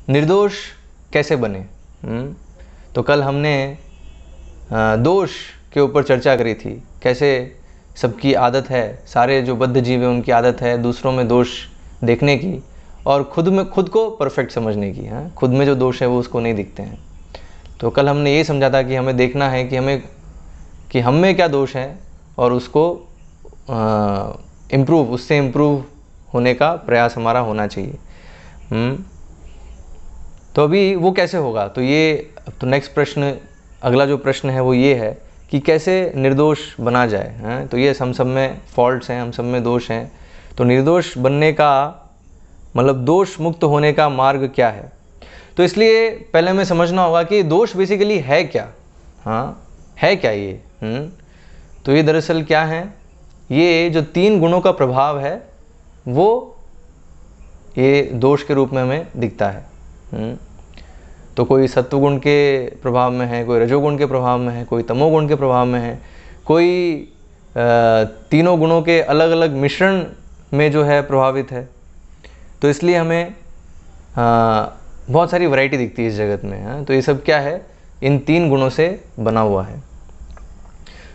निर्दोष कैसे बने। तो कल हमने दोष के ऊपर चर्चा करी थी, कैसे सबकी आदत है, सारे जो बद्ध जीव हैं उनकी आदत है दूसरों में दोष देखने की और खुद को परफेक्ट समझने की। खुद में जो दोष है वो उसको नहीं दिखते हैं। तो कल हमने ये समझा था कि हमें देखना है कि हम में क्या दोष है और उसको उससे इम्प्रूव होने का प्रयास हमारा होना चाहिए। तो अभी वो कैसे होगा, तो नेक्स्ट प्रश्न, अगला जो प्रश्न है वो ये है कि कैसे निर्दोष बना जाए। तो ये हम सब में फॉल्ट्स हैं, हम सब में दोष हैं। तो निर्दोष बनने का मतलब दोष मुक्त होने का मार्ग क्या है। तो इसलिए पहले हमें समझना होगा कि दोष बेसिकली है क्या। है क्या ये। तो ये दरअसल क्या है, ये जो 3 गुणों का प्रभाव है वो ये दोष के रूप में हमें दिखता है। तो कोई सत्वगुण के प्रभाव में है, कोई रजोगुण के प्रभाव में है, कोई तमोगुण के प्रभाव में है, कोई तीनों गुणों के अलग अलग मिश्रण में जो है प्रभावित है। तो इसलिए हमें बहुत सारी वैरायटी दिखती है इस जगत में। तो ये सब क्या है, इन 3 गुणों से बना हुआ है।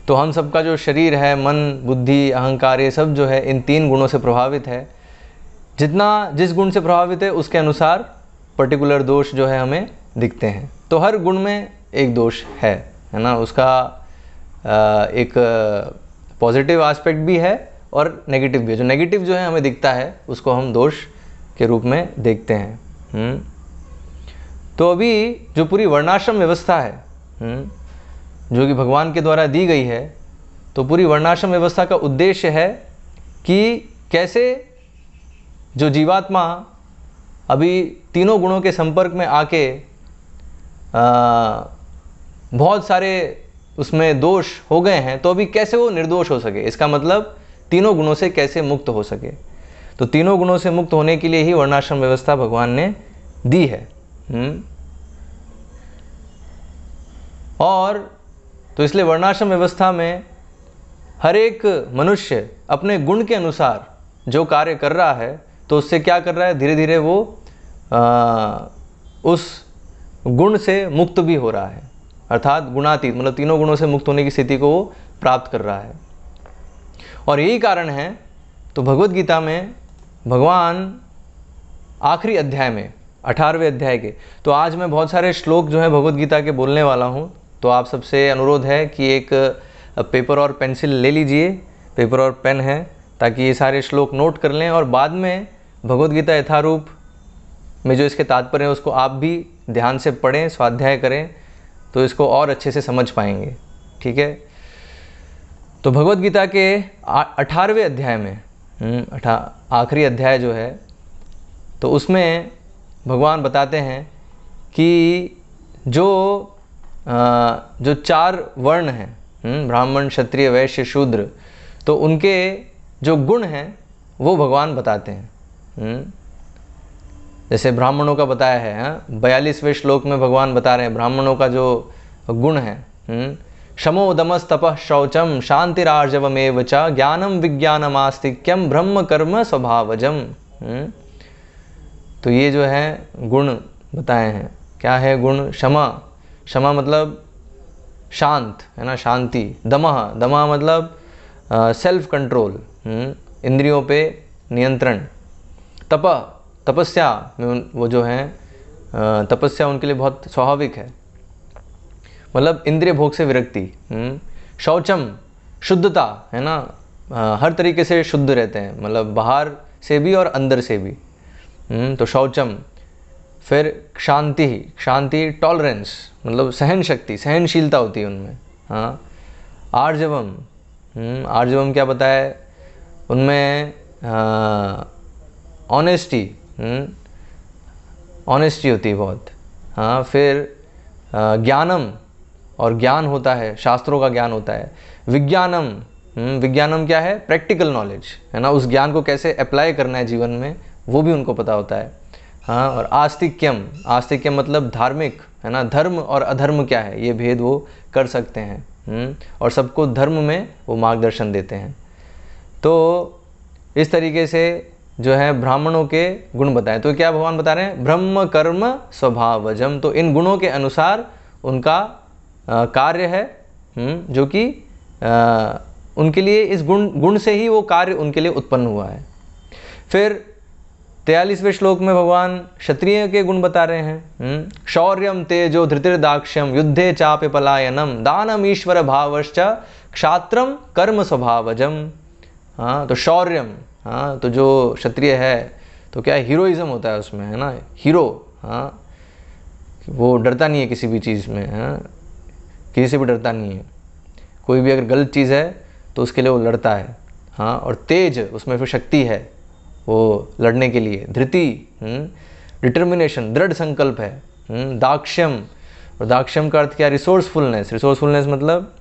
तो हम सबका जो शरीर है, मन, बुद्धि, अहंकार, ये सब जो है इन 3 गुणों से प्रभावित है। जिस गुण से प्रभावित है उसके अनुसार पर्टिकुलर दोष जो है हमें दिखते हैं। तो हर गुण में एक दोष है ना। उसका एक पॉजिटिव एस्पेक्ट भी है और नेगेटिव भी है। जो नेगेटिव जो है हमें दिखता है उसको हम दोष के रूप में देखते हैं। तो अभी जो पूरी वर्णाश्रम व्यवस्था है जो कि भगवान के द्वारा दी गई है, तो पूरी वर्णाश्रम व्यवस्था का उद्देश्य है कि कैसे जो जीवात्मा अभी तीनों गुणों के संपर्क में आके बहुत सारे उसमें दोष हो गए हैं, तो अभी कैसे वो निर्दोष हो सके। इसका मतलब तीनों गुणों से कैसे मुक्त हो सके। तो तीनों गुणों से मुक्त होने के लिए ही वर्णाश्रम व्यवस्था भगवान ने दी है। और तो इसलिए वर्णाश्रम व्यवस्था में हर एक मनुष्य अपने गुण के अनुसार जो कार्य कर रहा है, तो उससे क्या कर रहा है, धीरे धीरे वो उस गुण से मुक्त भी हो रहा है। अर्थात गुणातीत, मतलब तीनों गुणों से मुक्त होने की स्थिति को वो प्राप्त कर रहा है। और यही कारण है, तो भगवद गीता में भगवान आखिरी अध्याय में 18वें अध्याय के, तो आज मैं बहुत सारे श्लोक जो है भगवद गीता के बोलने वाला हूँ। तो आप सबसे अनुरोध है कि एक पेपर और पेंसिल ले लीजिए, पेपर और पेन है, ताकि ये सारे श्लोक नोट कर लें और बाद में भगवद गीता यथारूप में जो इसके तात्पर्य है उसको आप भी ध्यान से पढ़ें, स्वाध्याय करें, तो इसको और अच्छे से समझ पाएंगे। ठीक है। तो भगवद गीता के 18वें अध्याय में आखिरी अध्याय जो है, तो उसमें भगवान बताते हैं कि जो 4 वर्ण हैं, ब्राह्मण, क्षत्रिय, वैश्य, शूद्र, तो उनके जो गुण हैं वो भगवान बताते हैं। जैसे ब्राह्मणों का बताया है, 42वें श्लोक में भगवान बता रहे हैं ब्राह्मणों का जो गुण है। शमो दमस तपः शौचम शांतिरार्जवमेव च ज्ञानम विज्ञानम आस्तिक्यम ब्रह्म कर्म स्वभावजम। तो ये जो है गुण बताए हैं। क्या है गुण? क्षमा मतलब शांत है ना, शांति। दमः मतलब सेल्फ कंट्रोल, इंद्रियों पे नियंत्रण। तपस्या में वो जो है तपस्या उनके लिए बहुत स्वाभाविक है, मतलब इंद्रिय भोग से विरक्ति। शौचम शुद्धता है ना, हर तरीके से शुद्ध रहते हैं, मतलब बाहर से भी और अंदर से भी। तो शौचम। फिर शांति टॉलरेंस, मतलब सहन शक्ति, सहनशीलता होती है उनमें। आर्जवम क्या बताया उनमें? ऑनेस्टी होती है बहुत। फिर ज्ञानम, और ज्ञान होता है, शास्त्रों का ज्ञान होता है। विज्ञानम क्या है? प्रैक्टिकल नॉलेज है ना, उस ज्ञान को कैसे अप्लाई करना है जीवन में वो भी उनको पता होता है। और आस्तिक्यम मतलब धार्मिक है ना, धर्म और अधर्म क्या है ये भेद वो कर सकते हैं। और सबको धर्म में वो मार्गदर्शन देते हैं। तो इस तरीके से जो है ब्राह्मणों के गुण बताए। तो क्या भगवान बता रहे हैं, ब्रह्म कर्म स्वभावजम, तो इन गुणों के अनुसार उनका कार्य है, जो कि उनके लिए इस गुण से ही वो कार्य उनके लिए उत्पन्न हुआ है। फिर 43वें श्लोक में भगवान क्षत्रिय के गुण बता रहे हैं, शौर्यम तेजो धृतिर्दाक्ष्यम युद्धे चापे पलायनम दानम ईश्वर भावश्च क्षात्रम कर्म स्वभावजम। हाँ, तो शौर्यम, हाँ, तो जो क्षत्रिय है तो क्या हीरोइज्म होता है उसमें, है ना, हीरो। हाँ, वो डरता नहीं है किसी भी चीज़ में, हाँ, किसी से भी डरता नहीं है। कोई भी अगर गलत चीज़ है तो उसके लिए वो लड़ता है। हाँ, और तेज, उसमें फिर शक्ति है वो लड़ने के लिए। धृति, डिटर्मिनेशन, दृढ़ संकल्प है। दाक्ष्यम, और दाक्ष्यम का अर्थ क्या, रिसोर्सफुलनेस। रिसोर्सफुलनेस मतलब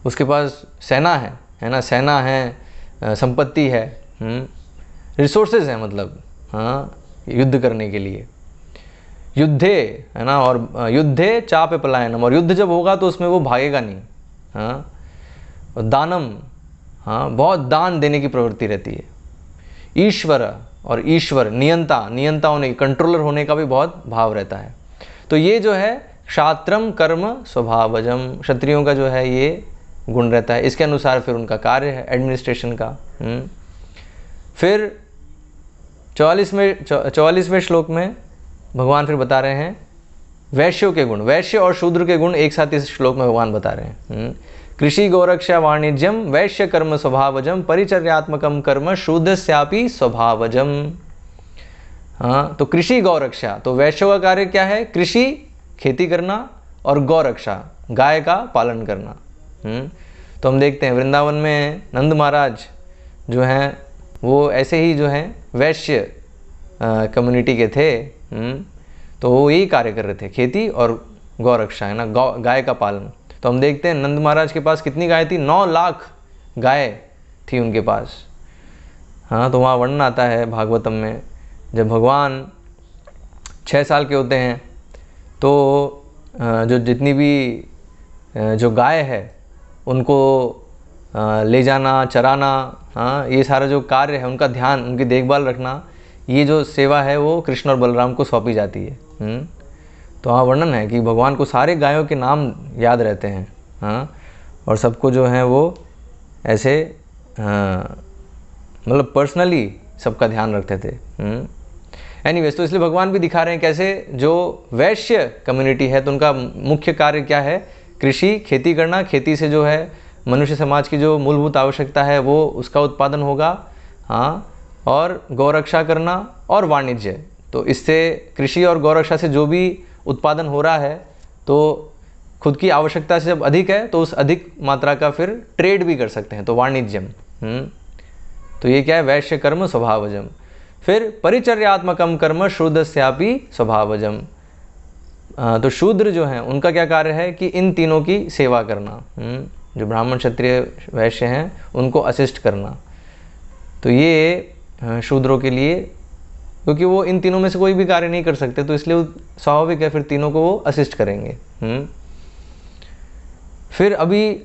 उसके पास सेना है ना, सेना है, संपत्ति है, रिसोर्सेज है मतलब, हाँ, युद्ध करने के लिए। युद्धे, है ना, और युद्धे चाप पलायनम, और युद्ध जब होगा तो उसमें वो भागेगा नहीं। हाँ, और दानम, हाँ, बहुत दान देने की प्रवृत्ति रहती है। ईश्वर, और ईश्वर नियंता होने, कंट्रोलर होने का भी बहुत भाव रहता है। तो ये जो है क्षात्रम कर्म स्वभावजम, क्षत्रियों का जो है ये गुण रहता है। इसके अनुसार फिर उनका कार्य है एडमिनिस्ट्रेशन का। फिर 44वें श्लोक में भगवान फिर बता रहे हैं वैश्यों के गुण। वैश्य और शूद्र के गुण एक साथ इस श्लोक में भगवान बता रहे हैं। कृषि गौरक्षा वाणिज्यम वैश्य कर्म स्वभावजम परिचर्यात्मकम कर्म शूद्रस्यापि स्वभावजम। हाँ, तो कृषि गौरक्षा, तो वैश्यों का कार्य क्या है, कृषि, खेती करना, और गौरक्षा, गाय का पालन करना। तो हम देखते हैं वृंदावन में नंद महाराज जो हैं वो ऐसे ही जो हैं वैश्य कम्युनिटी के थे। तो वो यही कार्य कर रहे थे, खेती और गौरक्षा, है ना, गाय का पालन। तो हम देखते हैं नंद महाराज के पास कितनी गाय थी, 9 लाख गाय थी उनके पास। हाँ, तो वहाँ वर्णन आता है भागवतम में, जब भगवान 6 साल के होते हैं तो जो जितनी भी जो गाय है उनको ले जाना, चराना, हाँ, ये सारा जो कार्य है, उनका ध्यान, उनकी देखभाल रखना, ये जो सेवा है वो कृष्ण और बलराम को सौंपी जाती है। तो वहाँ वर्णन है कि भगवान को सारे गायों के नाम याद रहते हैं। हाँ, और सबको जो है वो ऐसे मतलब पर्सनली सबका ध्यान रखते थे। एनीवेज, तो इसलिए भगवान भी दिखा रहे हैं कैसे जो वैश्य कम्युनिटी है तो उनका मुख्य कार्य क्या है, कृषि, खेती करना। खेती से जो है मनुष्य समाज की जो मूलभूत आवश्यकता है वो उसका उत्पादन होगा। हाँ, और गौरक्षा करना और वाणिज्य। तो इससे कृषि और गौरक्षा से जो भी उत्पादन हो रहा है तो खुद की आवश्यकता से जब अधिक है तो उस अधिक मात्रा का फिर ट्रेड भी कर सकते हैं, तो वाणिज्यम। तो ये क्या है, वैश्य कर्म स्वभावजम। फिर परिचर्यात्मकम कर्म शूद्रस्यापि स्वभावजम। तो शूद्र जो हैं उनका क्या कार्य है कि इन तीनों की सेवा करना। जो ब्राह्मण क्षत्रिय वैश्य हैं उनको असिस्ट करना। तो ये शूद्रों के लिए, क्योंकि वो इन तीनों में से कोई भी कार्य नहीं कर सकते तो इसलिए स्वाभाविक है फिर तीनों को वो असिस्ट करेंगे। फिर अभी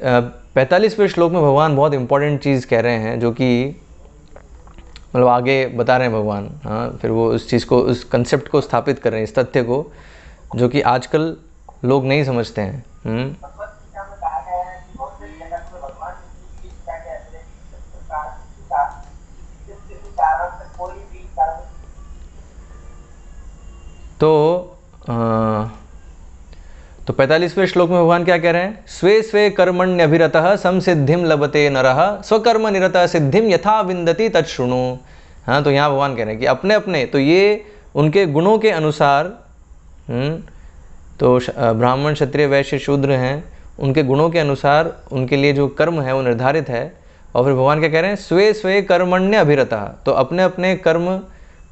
45वें श्लोक में भगवान बहुत इंपॉर्टेंट चीज़ कह रहे हैं, जो कि मतलब आगे बता रहे हैं भगवान। हाँ, फिर वो उस चीज़ को, उस कंसेप्ट को स्थापित कर रहे हैं, इस तथ्य को, जो कि आजकल लोग नहीं समझते हैं। तो 45वें श्लोक में भगवान क्या कह रहे हैं, स्वे स्वे कर्मण्यभिरतः संसिद्धिम लभते नरः स्वकर्म निरतः सिद्धिम यथा विन्दति तच्छृणु। हाँ, तो यहाँ भगवान कह रहे हैं कि अपने अपने, तो ये उनके गुणों के अनुसार, तो ब्राह्मण क्षत्रिय वैश्य शूद्र हैं, उनके गुणों के अनुसार उनके लिए जो कर्म है वो निर्धारित है। और फिर भगवान क्या कह रहे हैं, स्वे स्वे कर्मण्य अभिरतः, तो अपने अपने कर्म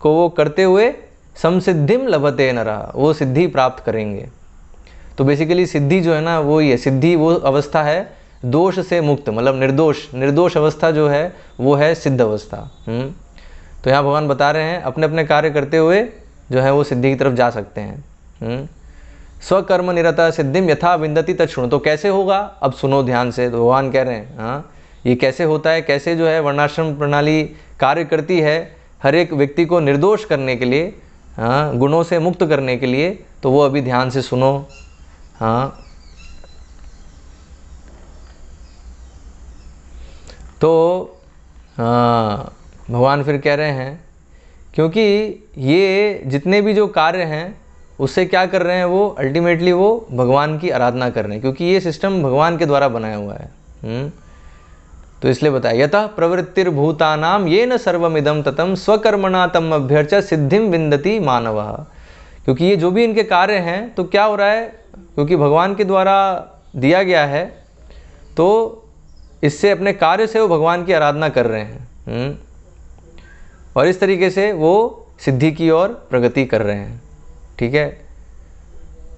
को वो करते हुए समसिद्धिम लभते नरः, वो सिद्धि प्राप्त करेंगे। तो बेसिकली सिद्धि जो है ना वो ये सिद्धि, वो अवस्था है दोष से मुक्त, मतलब निर्दोष अवस्था जो है वो है सिद्ध अवस्था। तो यहाँ भगवान बता रहे हैं अपने अपने कार्य करते हुए जो है वो सिद्धि की तरफ जा सकते हैं। स्वकर्म निरता सिद्धिम यथा विन्दति तच्छृणु। तो कैसे होगा, अब सुनो ध्यान से। तो भगवान कह रहे हैं हाँ, ये कैसे होता है, कैसे जो है वर्णाश्रम प्रणाली कार्य करती है, हर एक व्यक्ति को निर्दोष करने के लिए, हाँ, गुणों से मुक्त करने के लिए, तो वो अभी ध्यान से सुनो। हाँ, तो भगवान फिर कह रहे हैं, क्योंकि ये जितने भी जो कार्य हैं उससे क्या कर रहे हैं, वो अल्टीमेटली वो भगवान की आराधना कर रहे हैं, क्योंकि ये सिस्टम भगवान के द्वारा बनाया हुआ है। तो इसलिए बताया, यतः प्रवृत्तिर्भूतानाम येन सर्वमिदं ततं स्वकर्मणा तम अभ्यर्च्य सिद्धिम विन्दति मानवः। क्योंकि ये जो भी इनके कार्य हैं, तो क्या हो रहा है, क्योंकि भगवान के द्वारा दिया गया है, तो इससे अपने कार्य से वो भगवान की आराधना कर रहे हैं, और इस तरीके से वो सिद्धि की ओर प्रगति कर रहे हैं। ठीक है,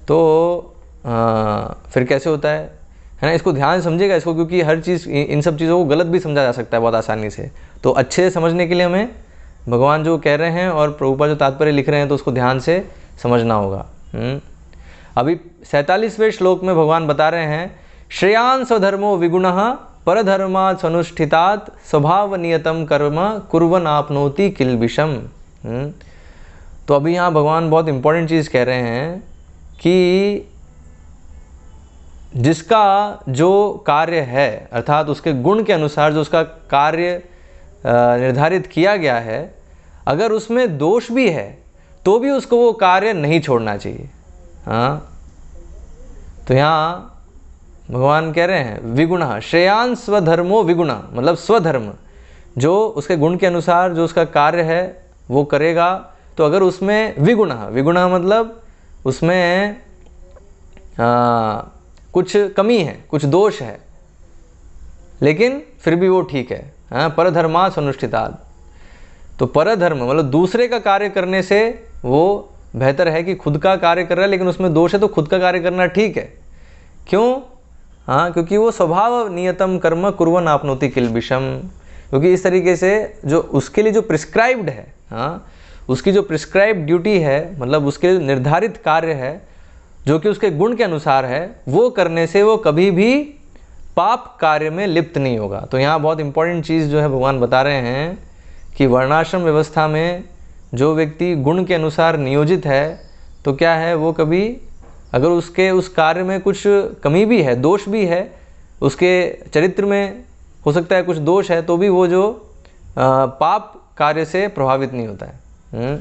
तो फिर कैसे होता है ना, इसको ध्यान से समझेगा इसको, क्योंकि हर चीज़, इन सब चीज़ों को गलत भी समझा जा सकता है बहुत आसानी से। तो अच्छे से समझने के लिए हमें भगवान जो कह रहे हैं और प्रभुपाद जो तात्पर्य लिख रहे हैं, तो उसको ध्यान से समझना होगा। अभी 47वें श्लोक में भगवान बता रहे हैं, श्रेयान् स्वधर्मो विगुणः परधर्मात् स्वनुष्ठितात् स्वभाव नियतम कर्म कुर्वन् आपनोति किल्बिषम्। तो अभी यहाँ भगवान बहुत इंपॉर्टेंट चीज़ कह रहे हैं कि जिसका जो कार्य है, अर्थात उसके गुण के अनुसार जो उसका कार्य निर्धारित किया गया है, अगर उसमें दोष भी है तो भी उसको वो कार्य नहीं छोड़ना चाहिए। हाँ, तो यहाँ भगवान कह रहे हैं, विगुणः श्रेयान् स्वधर्मो विगुणः, मतलब स्वधर्म जो उसके गुण के अनुसार जो उसका कार्य है वो करेगा, तो अगर उसमें विगुणः, विगुणः मतलब उसमें कुछ कमी है, कुछ दोष है, लेकिन फिर भी वो ठीक है। हाँ, परधर्मात् स्वनुष्ठितात्, तो परधर्म मतलब दूसरे का कार्य करने से वो बेहतर है कि खुद का कार्य कर रहा है लेकिन उसमें दोष है, तो खुद का कार्य करना ठीक है। क्यों? हाँ, क्योंकि वो स्वभाव नियतम कर्म कुर्वन् आपनोति किल्बिषम्, क्योंकि इस तरीके से जो उसके लिए जो प्रिस्क्राइब्ड है, हाँ, उसकी जो प्रिस्क्राइब्ड ड्यूटी है, मतलब उसके निर्धारित कार्य है जो कि उसके गुण के अनुसार है, वो करने से वो कभी भी पाप कार्य में लिप्त नहीं होगा। तो यहाँ बहुत इंपॉर्टेंट चीज़ जो है भगवान बता रहे हैं कि वर्णाश्रम व्यवस्था में जो व्यक्ति गुण के अनुसार नियोजित है, तो क्या है, वो कभी अगर उसके उस कार्य में कुछ कमी भी है, दोष भी है, उसके चरित्र में हो सकता है कुछ दोष है, तो भी वो जो पाप कार्य से प्रभावित नहीं होता है।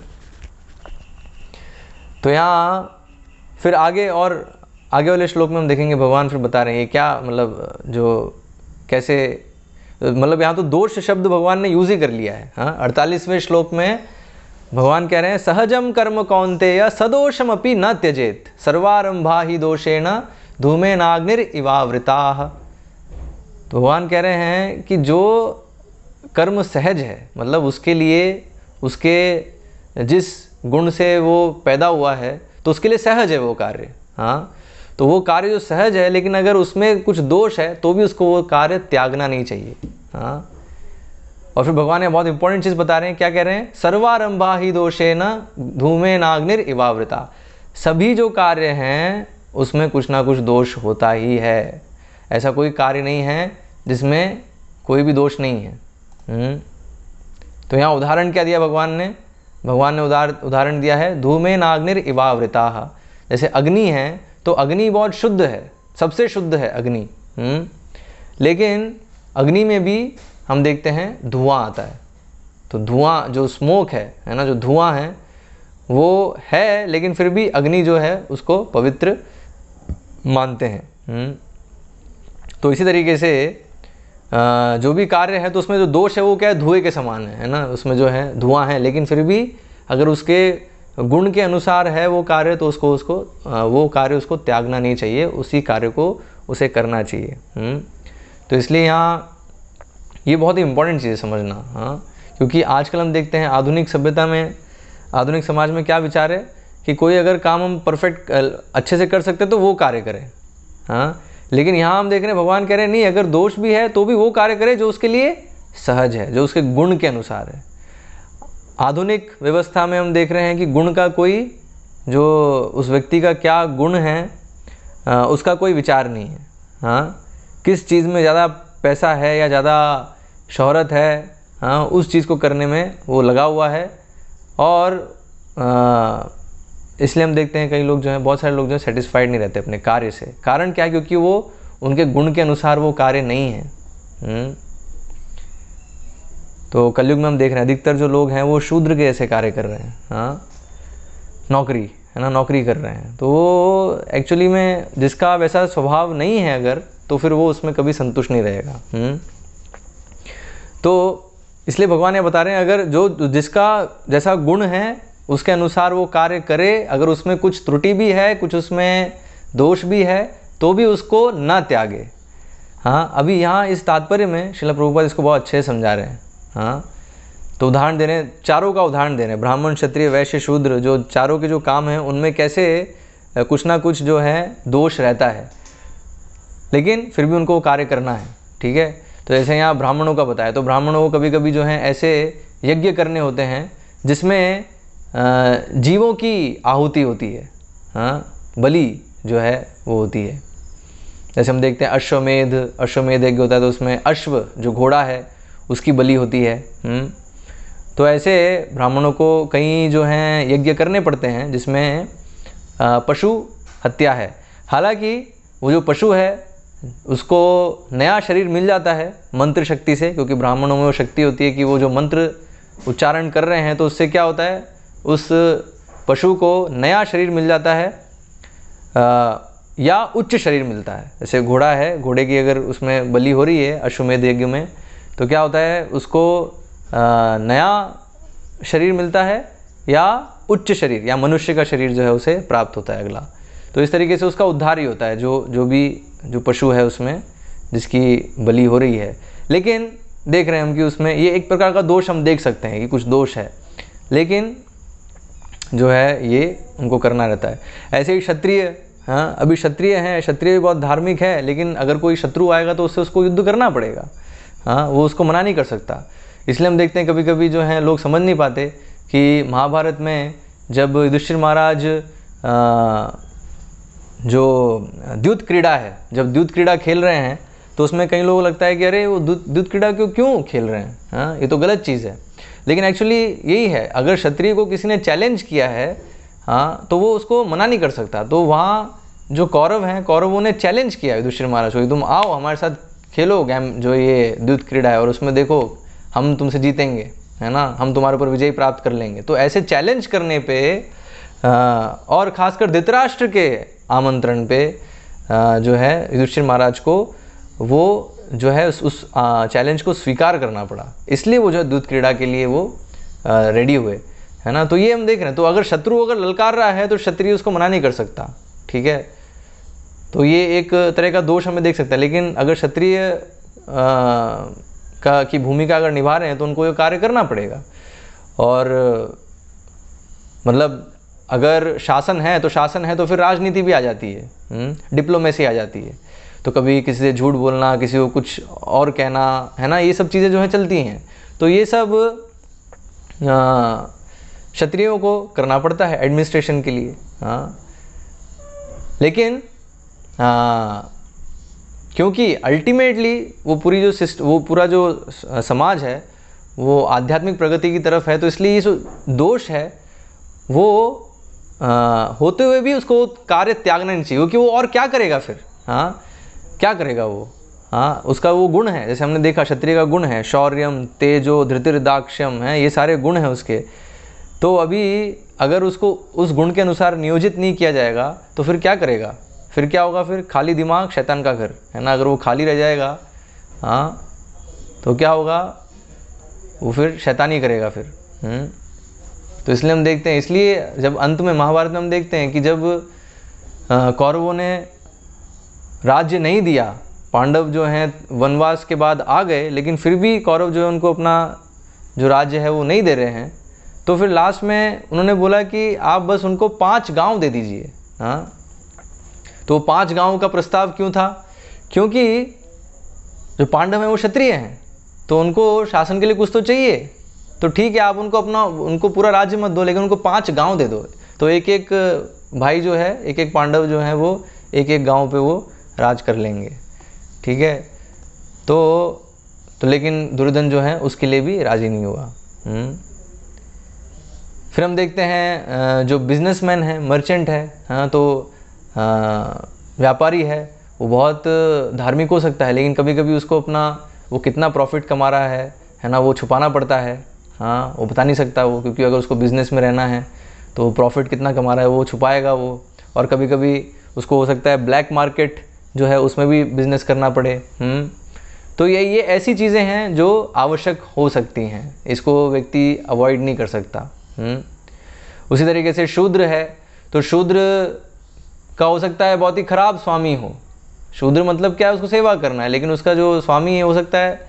तो यहाँ फिर आगे और आगे वाले श्लोक में हम देखेंगे भगवान फिर बता रहे हैं ये क्या, मतलब जो कैसे, मतलब यहाँ तो दोष शब्द भगवान ने यूज़ ही कर लिया है। हाँ, 48वें श्लोक में भगवान कह रहे हैं, सहजम कर्म कौन्तेय सदोषम अपि न त्यजेत सर्वारंभा ही दोषेण धूमेनाग्निर इवावृताः। तो भगवान कह रहे हैं कि जो कर्म सहज है, मतलब उसके लिए उसके जिस गुण से वो पैदा हुआ है, तो उसके लिए सहज है वो कार्य। हाँ, तो वो कार्य जो सहज है, लेकिन अगर उसमें कुछ दोष है तो भी उसको वो कार्य त्यागना नहीं चाहिए। हाँ, और फिर भगवान ने बहुत इंपॉर्टेंट चीज़ बता रहे हैं, क्या कह रहे हैं, सर्वारंभा ही दोषेन धूमेनाग्निर इवावृता। सभी जो कार्य हैं उसमें कुछ ना कुछ दोष होता ही है, ऐसा कोई कार्य नहीं है जिसमें कोई भी दोष नहीं है। तो यहाँ उदाहरण क्या दिया भगवान ने, उदाहरण दिया है धूमेनाग्निर इवावृताः। जैसे अग्नि है, तो अग्नि बहुत शुद्ध है, सबसे शुद्ध है अग्नि, लेकिन अग्नि में भी हम देखते हैं धुआं आता है। तो धुआं जो स्मोक है ना, जो धुआं है वो है, लेकिन फिर भी अग्नि जो है उसको पवित्र मानते हैं। तो इसी तरीके से जो भी कार्य है, तो उसमें जो दोष है वो क्या है, धुएं के समान है ना, उसमें जो है धुआं है, लेकिन फिर भी अगर उसके गुण के अनुसार है वो कार्य, तो वो कार्य उसको त्यागना नहीं चाहिए, उसी कार्य को उसे करना चाहिए। तो इसलिए यहाँ ये बहुत ही इम्पोर्टेंट चीज़ है समझना। हाँ, क्योंकि आजकल हम देखते हैं आधुनिक सभ्यता में, आधुनिक समाज में क्या विचार है कि कोई अगर काम हम परफेक्ट अच्छे से कर सकते तो वो कार्य करें। हाँ, लेकिन यहाँ हम देख रहे हैं भगवान कह रहे हैं नहीं, अगर दोष भी है तो भी वो कार्य करे जो उसके लिए सहज है, जो उसके गुण के अनुसार है। आधुनिक व्यवस्था में हम देख रहे हैं कि गुण का कोई, जो उस व्यक्ति का क्या गुण है उसका कोई विचार नहीं है। हाँ, किस चीज़ में ज़्यादा पैसा है या ज़्यादा शोहरत है, हाँ, उस चीज़ को करने में वो लगा हुआ है। और इसलिए हम देखते हैं कई लोग जो हैं, बहुत सारे लोग जो है सेटिस्फाइड नहीं रहते अपने कार्य से। कारण क्या है? क्योंकि वो उनके गुण के अनुसार वो कार्य नहीं है। तो कलयुग में हम देख रहे हैं अधिकतर जो लोग हैं वो शूद्र के ऐसे कार्य कर रहे हैं। हाँ, नौकरी है ना, नौकरी कर रहे हैं। तो वो एक्चुअली में जिसका वैसा स्वभाव नहीं है अगर, तो फिर वो उसमें कभी संतुष्ट नहीं रहेगा। तो इसलिए भगवान ये बता रहे हैं, अगर जो जिसका जैसा गुण है उसके अनुसार वो कार्य करे, अगर उसमें कुछ त्रुटि भी है, कुछ उसमें दोष भी है, तो भी उसको न त्यागे। हाँ, अभी यहाँ इस तात्पर्य में श्रील प्रभुपाद इसको बहुत अच्छे से समझा रहे हैं। हाँ, तो उदाहरण दे रहे हैं, चारों का उदाहरण दे रहे हैं, ब्राह्मण क्षत्रिय वैश्य शूद्र, जो चारों के जो काम हैं उनमें कैसे कुछ ना कुछ जो है दोष रहता है, लेकिन फिर भी उनको कार्य करना है। ठीक है, तो जैसे यहाँ ब्राह्मणों का बताया, तो ब्राह्मणों को कभी कभी जो है ऐसे यज्ञ करने होते हैं जिसमें जीवों की आहुति होती है। हाँ, बलि जो है वो होती है। जैसे हम देखते हैं अश्वमेध यज्ञ होता है, तो उसमें अश्व जो घोड़ा है उसकी बलि होती है। तो ऐसे ब्राह्मणों को कई जो हैं यज्ञ करने पड़ते हैं जिसमें पशु हत्या है। हालांकि वो जो पशु है उसको नया शरीर मिल जाता है मंत्र शक्ति से, क्योंकि ब्राह्मणों में वो शक्ति होती है कि वो जो मंत्र उच्चारण कर रहे हैं तो उससे क्या होता है, उस पशु को नया शरीर मिल जाता है या उच्च शरीर मिलता है। जैसे घोड़ा है, घोड़े की अगर उसमें बलि हो रही है अश्वमेध यज्ञ में, तो क्या होता है, उसको नया शरीर मिलता है या उच्च शरीर या मनुष्य का शरीर जो है उसे प्राप्त होता है अगला। तो इस तरीके से उसका उद्धार ही होता है जो पशु है उसमें जिसकी बलि हो रही है। लेकिन देख रहे हैं हम कि उसमें ये एक प्रकार का दोष हम देख सकते हैं कि कुछ दोष है, लेकिन जो है ये उनको करना रहता है। ऐसे ही क्षत्रिय, हाँ, अभी क्षत्रिय हैं, क्षत्रिय भी बहुत धार्मिक है, लेकिन अगर कोई शत्रु आएगा तो उससे उसको युद्ध करना पड़ेगा। हाँ, वो उसको मना नहीं कर सकता। इसलिए हम देखते हैं कभी कभी जो है लोग समझ नहीं पाते कि महाभारत में जब युधिष्ठिर महाराज जो द्यूत क्रीड़ा है, जब द्यूत क्रीड़ा खेल रहे हैं, तो उसमें कई लोगों को लगता है कि अरे वो द्यूत क्रीड़ा क्यों खेल रहे हैं, हाँ, ये तो गलत चीज़ है। लेकिन एक्चुअली यही है, अगर क्षत्रिय को किसी ने चैलेंज किया है, हाँ, तो वो उसको मना नहीं कर सकता। तो वहाँ जो कौरव हैं, कौरवों ने चैलेंज किया युधिष्ठिर महाराज को, तुम आओ हमारे साथ खेलो गेम जो ये द्यूत क्रीड़ा है, और उसमें देखो हम तुमसे जीतेंगे, है ना, हम तुम्हारे ऊपर विजय प्राप्त कर लेंगे। तो ऐसे चैलेंज करने पे और ख़ासकर धृतराष्ट्र के आमंत्रण पे जो है युधिष्ठिर महाराज को वो जो है उस चैलेंज को स्वीकार करना पड़ा। इसलिए वो जो है द्यूत क्रीड़ा के लिए वो रेडी हुए, है ना। तो ये हम देख रहे हैं। तो अगर शत्रु अगर ललकार रहा है तो क्षत्रिय उसको मना नहीं कर सकता। ठीक है, तो ये एक तरह का दोष हमें देख सकता है। लेकिन अगर क्षत्रिय की भूमिका अगर निभा रहे हैं तो उनको ये कार्य करना पड़ेगा। और मतलब अगर शासन है तो फिर राजनीति भी आ जाती है, डिप्लोमेसी आ जाती है। तो कभी किसी से झूठ बोलना, किसी को कुछ और कहना, है ना, ये सब चीज़ें जो है चलती हैं। तो ये सब क्षत्रियों को करना पड़ता है एडमिनिस्ट्रेशन के लिए। हाँ, लेकिन क्योंकि अल्टीमेटली वो पूरा जो समाज है वो आध्यात्मिक प्रगति की तरफ है, तो इसलिए ये जो दोष है वो होते हुए भी उसको कार्य त्यागना नहीं चाहिए। क्योंकि वो और क्या करेगा फिर, हाँ, क्या करेगा वो, हाँ, उसका वो गुण है। जैसे हमने देखा क्षत्रिय का गुण है शौर्यम, तेजो, धृतिर्दाक्ष्यम, है, ये सारे गुण हैं उसके। तो अभी अगर उसको उस गुण के अनुसार नियोजित नहीं किया जाएगा तो फिर क्या करेगा, फिर क्या होगा, फिर खाली दिमाग शैतान का घर, है ना। अगर वो खाली रह जाएगा, हाँ, तो क्या होगा, वो फिर शैतानी करेगा फिर। तो इसलिए हम देखते हैं, इसलिए जब अंत में महाभारत में हम देखते हैं कि जब कौरवों ने राज्य नहीं दिया, पांडव जो हैं वनवास के बाद आ गए, लेकिन फिर भी कौरव जो है उनको अपना जो राज्य है वो नहीं दे रहे हैं। तो फिर लास्ट में उन्होंने बोला कि आप बस उनको 5 गांव दे दीजिए। हाँ, तो 5 गांव का प्रस्ताव क्यों था, क्योंकि जो पांडव हैं वो क्षत्रिय हैं, तो उनको शासन के लिए कुछ तो चाहिए। तो ठीक है, आप उनको पूरा राज्य मत दो, लेकिन उनको 5 गांव दे दो। तो एक एक भाई जो है, एक एक पांडव जो है वो एक एक गांव पे वो राज कर लेंगे। ठीक है, तो तो लेकिन दुर्योधन जो है उसके लिए भी राजी नहीं हुआ। फिर हम देखते हैं जो बिजनेसमैन है, मर्चेंट है, हाँ, तो व्यापारी है, वो बहुत धार्मिक हो सकता है, लेकिन कभी कभी उसको अपना वो कितना प्रॉफिट कमा रहा है ना, वो छुपाना पड़ता है। हाँ, वो बता नहीं सकता वो, क्योंकि अगर उसको बिज़नेस में रहना है तो प्रॉफिट कितना कमा रहा है वो छुपाएगा वो। और कभी कभी उसको हो सकता है ब्लैक मार्केट जो है उसमें भी बिज़नेस करना पड़े। तो ये ऐसी चीज़ें हैं जो आवश्यक हो सकती हैं, इसको व्यक्ति अवॉइड नहीं कर सकता। उसी तरीके से शूद्र है, तो शूद्र का हो सकता है बहुत ही खराब स्वामी हो। शूद्र मतलब क्या है, उसको सेवा करना है, लेकिन उसका जो स्वामी है हो सकता है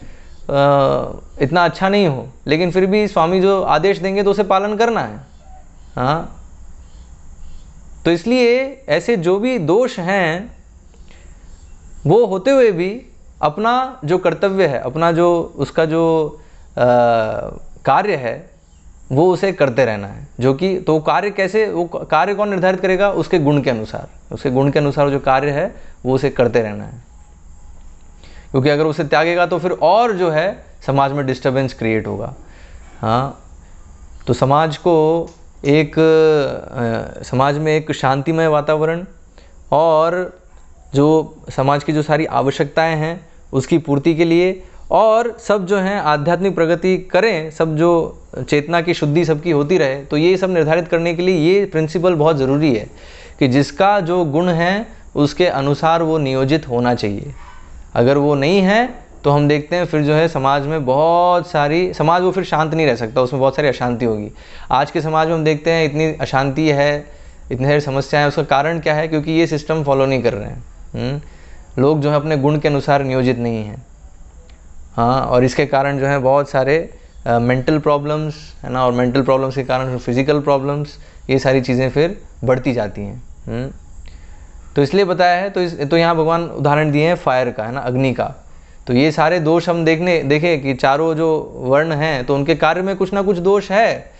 इतना अच्छा नहीं हो, लेकिन फिर भी स्वामी जो आदेश देंगे तो उसे पालन करना है। हाँ, तो इसलिए ऐसे जो भी दोष हैं वो होते हुए भी अपना जो कर्तव्य है, अपना जो उसका जो कार्य है वो उसे करते रहना है। जो कि तो कार्य कैसे, वो कार्य कौन निर्धारित करेगा, उसके गुण के अनुसार, उसके गुण के अनुसार जो कार्य है वो उसे करते रहना है। क्योंकि अगर उसे त्यागेगा तो फिर और जो है समाज में डिस्टर्बेंस क्रिएट होगा। हाँ, तो समाज में एक शांतिमय वातावरण और जो समाज की जो सारी आवश्यकताएं हैं उसकी पूर्ति के लिए, और सब जो हैं आध्यात्मिक प्रगति करें, सब जो चेतना की शुद्धि सबकी होती रहे, तो ये सब निर्धारित करने के लिए ये प्रिंसिपल बहुत ज़रूरी है कि जिसका जो गुण है उसके अनुसार वो नियोजित होना चाहिए। अगर वो नहीं है तो हम देखते हैं फिर जो है समाज में बहुत सारी, समाज वो फिर शांत नहीं रह सकता, उसमें बहुत सारी अशांति होगी। आज के समाज में हम देखते हैं इतनी अशांति है, इतनी सारी समस्याएं, उसका कारण क्या है, क्योंकि ये सिस्टम फॉलो नहीं कर रहे हैं। लोग जो है अपने गुण के अनुसार नियोजित नहीं हैं। हाँ, और इसके कारण जो है बहुत सारे मेंटल प्रॉब्लम्स है ना, और मेंटल प्रॉब्लम्स के कारण फिजिकल प्रॉब्लम्स, ये सारी चीज़ें फिर बढ़ती जाती हैं। तो इसलिए बताया है, तो यहाँ भगवान उदाहरण दिए हैं फायर का, है ना, अग्नि का। तो ये सारे दोष हम देखें कि चारों जो वर्ण हैं तो उनके कार्य में कुछ ना कुछ दोष है,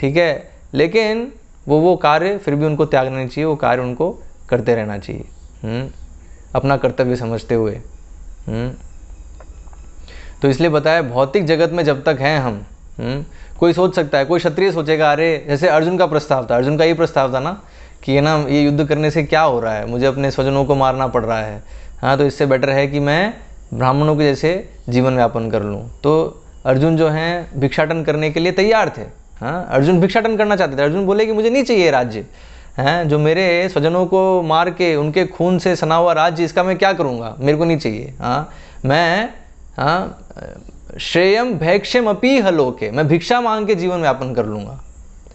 ठीक है, लेकिन वो कार्य फिर भी उनको त्यागना नहीं चाहिए, वो कार्य उनको करते रहना चाहिए अपना कर्तव्य समझते हुए। तो इसलिए बताया भौतिक जगत में जब तक हैं हम, कोई सोच सकता है, कोई क्षत्रिय सोचेगा, अरे जैसे अर्जुन का प्रस्ताव था, अर्जुन का ये प्रस्ताव था ना कि ये ना, ये युद्ध करने से क्या हो रहा है, मुझे अपने स्वजनों को मारना पड़ रहा है। हाँ, तो इससे बेटर है कि मैं ब्राह्मणों के जैसे जीवन यापन कर लूँ। तो अर्जुन जो हैं भिक्षाटन करने के लिए तैयार थे। हाँ, अर्जुन भिक्षाटन करना चाहते थे। अर्जुन बोले कि मुझे नहीं चाहिए राज्य, हैं जो मेरे स्वजनों को मार के उनके खून से सना हुआ राज्य, इसका मैं क्या करूँगा, मेरे को नहीं चाहिए। हाँ, मैं श्रेयम भैक्ष्यम अपी हलोके, मैं भिक्षा मांग के जीवन यापन कर लूँगा।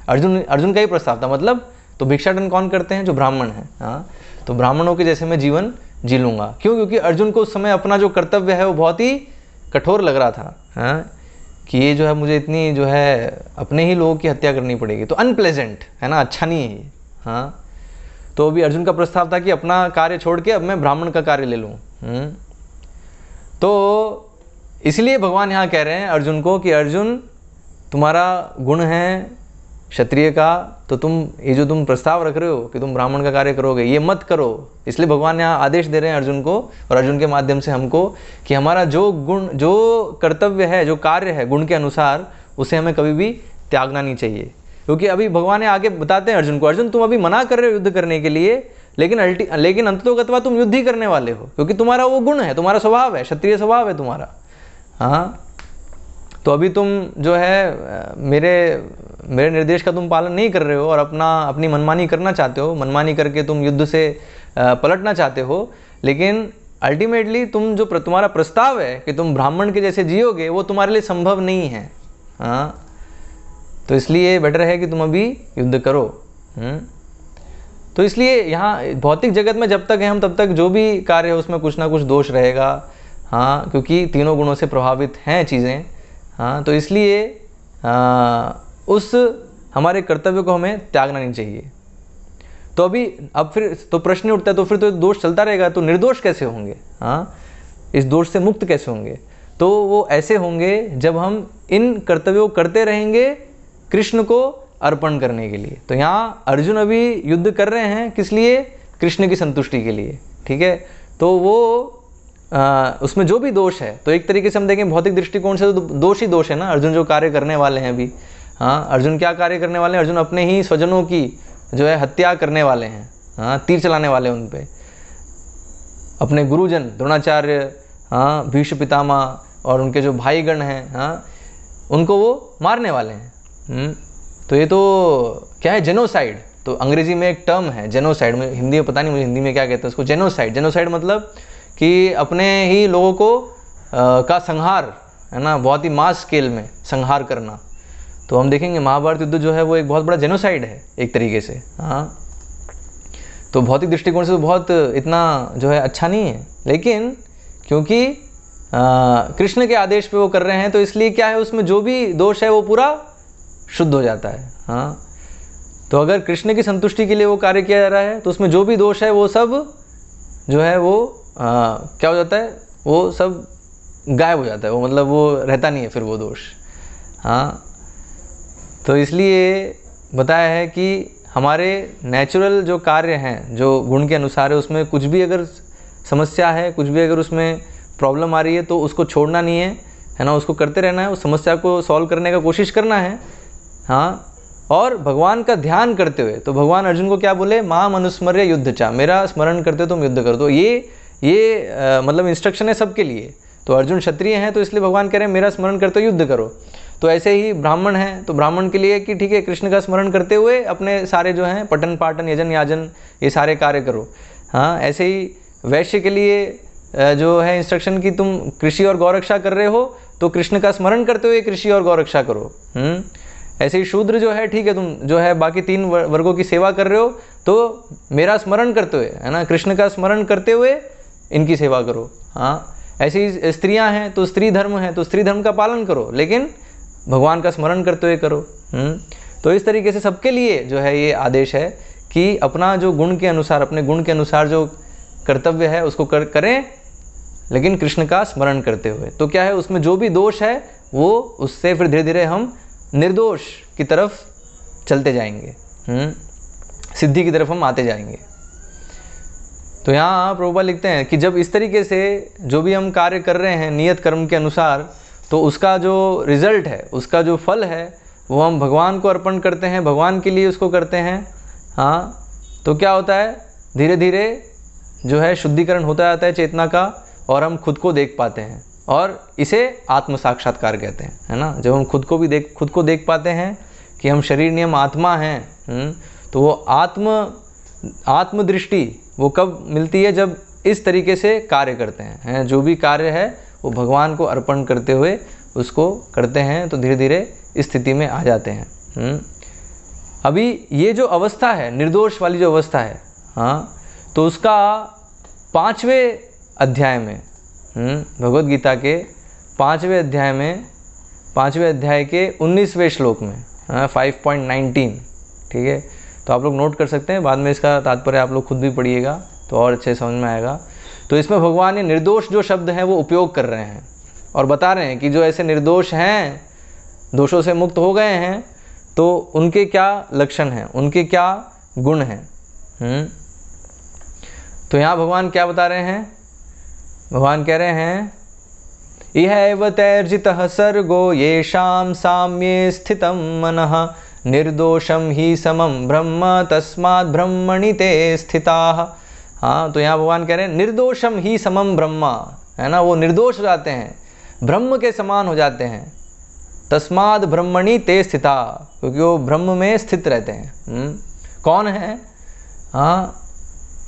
अर्जुन का ही प्रस्ताव था। मतलब तो भिक्षाटन कौन करते हैं, जो ब्राह्मण हैं। हाँ, तो ब्राह्मणों के जैसे मैं जीवन जी लूँगा। क्यों? क्योंकि अर्जुन को उस समय अपना जो कर्तव्य है वो बहुत ही कठोर लग रहा था। हाँ, कि ये जो है मुझे इतनी जो है अपने ही लोगों की हत्या करनी पड़ेगी, तो अनप्लेजेंट है ना, अच्छा नहीं है ये। हाँ, तो अभी अर्जुन का प्रस्ताव था कि अपना कार्य छोड़ के अब मैं ब्राह्मण का कार्य ले लूँ। तो इसलिए भगवान यहाँ कह रहे हैं अर्जुन को कि अर्जुन, तुम्हारा गुण है क्षत्रिय का, तो तुम ये जो तुम प्रस्ताव रख रहे हो कि तुम ब्राह्मण का कार्य करोगे, ये मत करो। इसलिए भगवान यहाँ आदेश दे रहे हैं अर्जुन को, और अर्जुन के माध्यम से हमको, कि हमारा जो गुण, जो कर्तव्य है, जो कार्य है गुण के अनुसार, उसे हमें कभी भी त्यागना नहीं चाहिए। क्योंकि अभी भगवान आगे बताते हैं अर्जुन को, अर्जुन तुम अभी मना कर रहे हो युद्ध करने के लिए, लेकिन अंततोगत्वा तुम युद्ध ही करने वाले हो, क्योंकि तुम्हारा वो गुण है, तुम्हारा स्वभाव है, क्षत्रिय स्वभाव है तुम्हारा। हाँ, तो अभी तुम जो है मेरे निर्देश का तुम पालन नहीं कर रहे हो और अपनी मनमानी करना चाहते हो, मनमानी करके तुम युद्ध से पलटना चाहते हो, लेकिन अल्टीमेटली तुम्हारा प्रस्ताव है कि तुम ब्राह्मण के जैसे जियोगे, वो तुम्हारे लिए संभव नहीं है। हाँ, तो इसलिए बेटर है कि तुम अभी युद्ध करो। तो इसलिए यहाँ भौतिक जगत में जब तक है हम, तब तक जो भी कार्य है उसमें कुछ ना कुछ दोष रहेगा। हाँ, क्योंकि तीनों गुणों से प्रभावित हैं चीज़ें। हाँ, तो इसलिए उस हमारे कर्तव्य को हमें त्यागना नहीं चाहिए। तो अब फिर तो प्रश्न उठता है, तो फिर तो दोष चलता रहेगा, तो निर्दोष कैसे होंगे? हाँ, इस दोष से मुक्त कैसे होंगे? तो वो ऐसे होंगे जब हम इन कर्तव्यों को करते रहेंगे कृष्ण को अर्पण करने के लिए। तो यहाँ अर्जुन अभी युद्ध कर रहे हैं किस लिए? कृष्ण की संतुष्टि के लिए। ठीक है, तो वो उसमें जो भी दोष है, तो एक तरीके से हम देखें भौतिक दृष्टिकोण से तो दोष ही दोष है ना। अर्जुन जो कार्य करने वाले हैं अभी, हाँ, अर्जुन क्या कार्य करने वाले हैं? अर्जुन अपने ही स्वजनों की जो है हत्या करने वाले हैं, हाँ, तीर चलाने वाले उन पे। अपने गुरुजन द्रोणाचार्य, हाँ, भीष्म पितामह और उनके जो भाईगण हैं, हाँ, उनको वो मारने वाले हैं। तो ये तो क्या है? जेनोसाइड। तो अंग्रेजी में एक टर्म है जेनोसाइड, में हिंदी में पता नहीं मुझे हिंदी में क्या कहते हैं उसको। जेनोसाइड, जेनोसाइड मतलब कि अपने ही लोगों को का संहार, है ना, बहुत ही मास स्केल में संहार करना। तो हम देखेंगे महाभारत युद्ध जो है वो एक बहुत बड़ा जेनोसाइड है एक तरीके से, हाँ। तो भौतिक दृष्टिकोण से तो बहुत इतना जो है अच्छा नहीं है, लेकिन क्योंकि कृष्ण के आदेश पे वो कर रहे हैं, तो इसलिए क्या है, उसमें जो भी दोष है वो पूरा शुद्ध हो जाता है, हाँ। तो अगर कृष्ण की संतुष्टि के लिए वो कार्य किया जा रहा है, तो उसमें जो भी दोष है वो सब जो है वो क्या हो जाता है, वो सब गायब हो जाता है, वो मतलब वो रहता नहीं है फिर वो दोष, हाँ। तो इसलिए बताया है कि हमारे नेचुरल जो कार्य हैं, जो गुण के अनुसार है, उसमें कुछ भी अगर समस्या है, कुछ भी अगर उसमें प्रॉब्लम आ रही है, तो उसको छोड़ना नहीं है ना, उसको करते रहना है, उस समस्या को सॉल्व करने का कोशिश करना है, हाँ। और भगवान का ध्यान करते हुए, तो भगवान अर्जुन को क्या बोले? माम अनुस्मर्य युद्ध चा, मेरा स्मरण करते हो तुम युद्ध करो। तो ये मतलब इंस्ट्रक्शन है सबके लिए। तो अर्जुन क्षत्रिय हैं, तो इसलिए भगवान कह रहे हैं मेरा स्मरण करते हो युद्ध करो। तो ऐसे ही ब्राह्मण हैं, तो ब्राह्मण के लिए कि ठीक है, कृष्ण का स्मरण करते हुए अपने सारे जो हैं पठन पाठन यजन याजन ये सारे कार्य करो, हाँ। ऐसे ही वैश्य के लिए जो है इंस्ट्रक्शन कि तुम कृषि और गौरक्षा कर रहे हो, तो कृष्ण का स्मरण करते हुए कृषि और गौरक्षा करो। ऐसे ही शूद्र जो है, ठीक है, तुम जो है बाकी 3 वर्गों की सेवा कर रहे हो, तो मेरा स्मरण करते हुए, है ना, कृष्ण का स्मरण करते हुए इनकी सेवा करो, हाँ। ऐसे ही स्त्रियां हैं, तो स्त्री धर्म है, तो स्त्री धर्म का पालन करो, लेकिन भगवान का स्मरण करते हुए करो। तो इस तरीके से सबके लिए जो है ये आदेश है कि अपना जो गुण के अनुसार, अपने गुण के अनुसार जो कर्तव्य है उसको करें, लेकिन कृष्ण का स्मरण करते हुए। तो क्या है, उसमें जो भी दोष है वो उससे फिर धीरे धीरे हम निर्दोष की तरफ चलते जाएंगे, सिद्धि की तरफ हम आते जाएंगे। तो यहाँ प्रभुपाद लिखते हैं कि जब इस तरीके से जो भी हम कार्य कर रहे हैं नियत कर्म के अनुसार, तो उसका जो रिजल्ट है, उसका जो फल है, वो हम भगवान को अर्पण करते हैं, भगवान के लिए उसको करते हैं, हाँ। तो क्या होता है, धीरे धीरे जो है शुद्धिकरण होता जाता है चेतना का, और हम खुद को देख पाते हैं, और इसे आत्म साक्षात्कार कहते हैं, है ना। जब हम खुद को देख पाते हैं कि हम शरीर नियम आत्मा हैं, तो वो आत्मदृष्टि वो कब मिलती है? जब इस तरीके से कार्य करते हैं, जो भी कार्य है वो भगवान को अर्पण करते हुए उसको करते हैं, तो धीरे धीरे इस स्थिति में आ जाते हैं। अभी ये जो अवस्था है, निर्दोष वाली जो अवस्था है, हाँ, तो उसका 5वें अध्याय में, भगवद गीता के 5वें अध्याय में, 5वें अध्याय के 19वें श्लोक में, 5.19, ठीक है। तो आप लोग नोट कर सकते हैं, बाद में इसका तात्पर्य आप लोग खुद भी पढ़िएगा तो और अच्छे समझ में आएगा। तो इसमें भगवान ने निर्दोष जो शब्द हैं वो उपयोग कर रहे हैं, और बता रहे हैं कि जो ऐसे निर्दोष हैं, दोषों से मुक्त हो गए हैं, तो उनके क्या लक्षण हैं, उनके क्या गुण हैं। तो यहाँ भगवान क्या बता रहे हैं? भगवान कह रहे हैं, इहैव तैर्जितः सर्गो येषां साम्ये स्थितं मनः निर्दोषम ही समम ब्रह्म तस्मात् ब्रह्मणि ते स्थिताः। हाँ, तो यहाँ भगवान कह रहे हैं निर्दोषम ही समम ब्रह्म, है ना, वो निर्दोष हो जाते हैं, ब्रह्म के समान हो जाते हैं। तस्मात् ब्रह्मणि ते स्थिता, क्योंकि वो ब्रह्म में स्थित रहते हैं। कौन है? हाँ,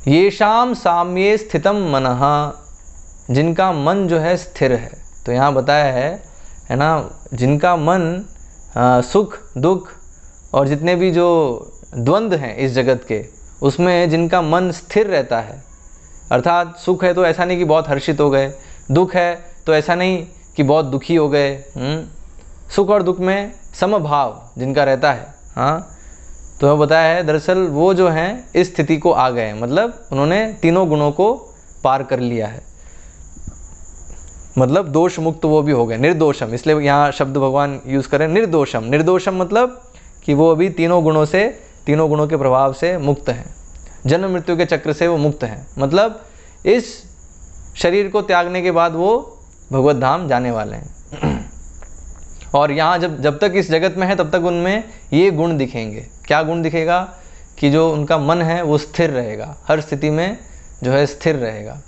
येषां साम्ये स्थितं मनः, जिनका मन जो है स्थिर है। तो यहाँ बताया है ना, जिनका मन सुख दुख और जितने भी जो द्वंद्व हैं इस जगत के, उसमें जिनका मन स्थिर रहता है, अर्थात सुख है तो ऐसा नहीं कि बहुत हर्षित हो गए, दुख है तो ऐसा नहीं कि बहुत दुखी हो गए, सुख और दुख में समभाव जिनका रहता है, हाँ। तो बताया है दरअसल वो जो हैं इस स्थिति को आ गए, मतलब उन्होंने तीनों गुणों को पार कर लिया है, मतलब दोष मुक्त वो भी हो गए, निर्दोषम। इसलिए यहाँ शब्द भगवान यूज़ करें निर्दोषम। निर्दोषम मतलब कि वो अभी तीनों गुणों के प्रभाव से मुक्त हैं, जन्म मृत्यु के चक्र से वो मुक्त हैं। मतलब इस शरीर को त्यागने के बाद वो भगवत धाम जाने वाले हैं। और यहाँ जब तक इस जगत में है तब तक उनमें ये गुण दिखेंगे। क्या गुण दिखेगा? कि जो उनका मन है वो स्थिर रहेगा, हर स्थिति में जो है स्थिर रहेगा।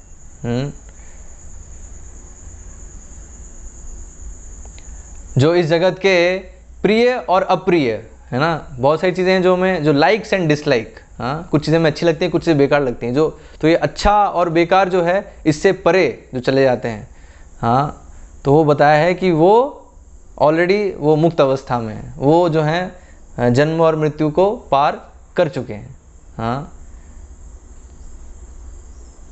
जो इस जगत के प्रिय और अप्रिय है ना, बहुत सारी चीज़ें हैं जो लाइक्स एंड डिसलाइक, हाँ, कुछ चीज़ें में अच्छी लगती हैं, कुछ चीज़ें बेकार लगती हैं, तो ये अच्छा और बेकार जो है इससे परे जो चले जाते हैं, हाँ, तो वो बताया है कि वो ऑलरेडी वो मुक्त अवस्था में है, वो जो है जन्म और मृत्यु को पार कर चुके हैं, हाँ।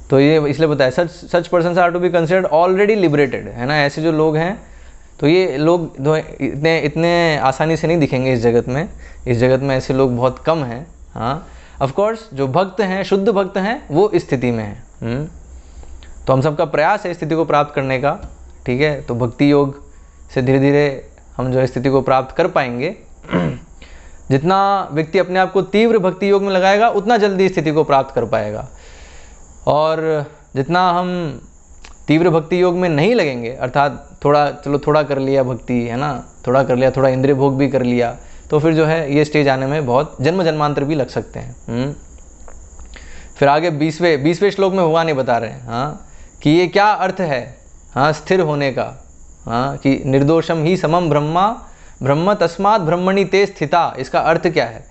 तो ये इसलिए बताया such person are to be considered already liberated, है ना। ऐसे जो लोग हैं तो ये लोग इतने आसानी से नहीं दिखेंगे इस जगत में। इस जगत में ऐसे लोग बहुत कम हैं, हाँ। ऑफ कोर्स जो भक्त हैं, शुद्ध भक्त हैं, वो इस स्थिति में हैं। तो हम सबका प्रयास है इस स्थिति को प्राप्त करने का, ठीक है। तो भक्ति योग से धीरे धीरे हम जो है स्थिति को प्राप्त कर पाएंगे। जितना व्यक्ति अपने आप को तीव्र भक्ति योग में लगाएगा उतना जल्दी स्थिति को प्राप्त कर पाएगा। और जितना हम तीव्र भक्ति योग में नहीं लगेंगे, अर्थात थोड़ा कर लिया भक्ति, है ना, थोड़ा कर लिया, थोड़ा इंद्रिय भोग भी कर लिया, तो फिर जो है ये स्टेज आने में बहुत जन्म जन्मांतर भी लग सकते हैं। फिर आगे 20वें श्लोक में भगवान ये बता रहे हैं, हाँ, कि ये क्या अर्थ है, हाँ, स्थिर होने का, हाँ, कि निर्दोषम ही समम ब्रह्म तस्मात् ब्रह्मणि ते स्थिता। इसका अर्थ क्या है,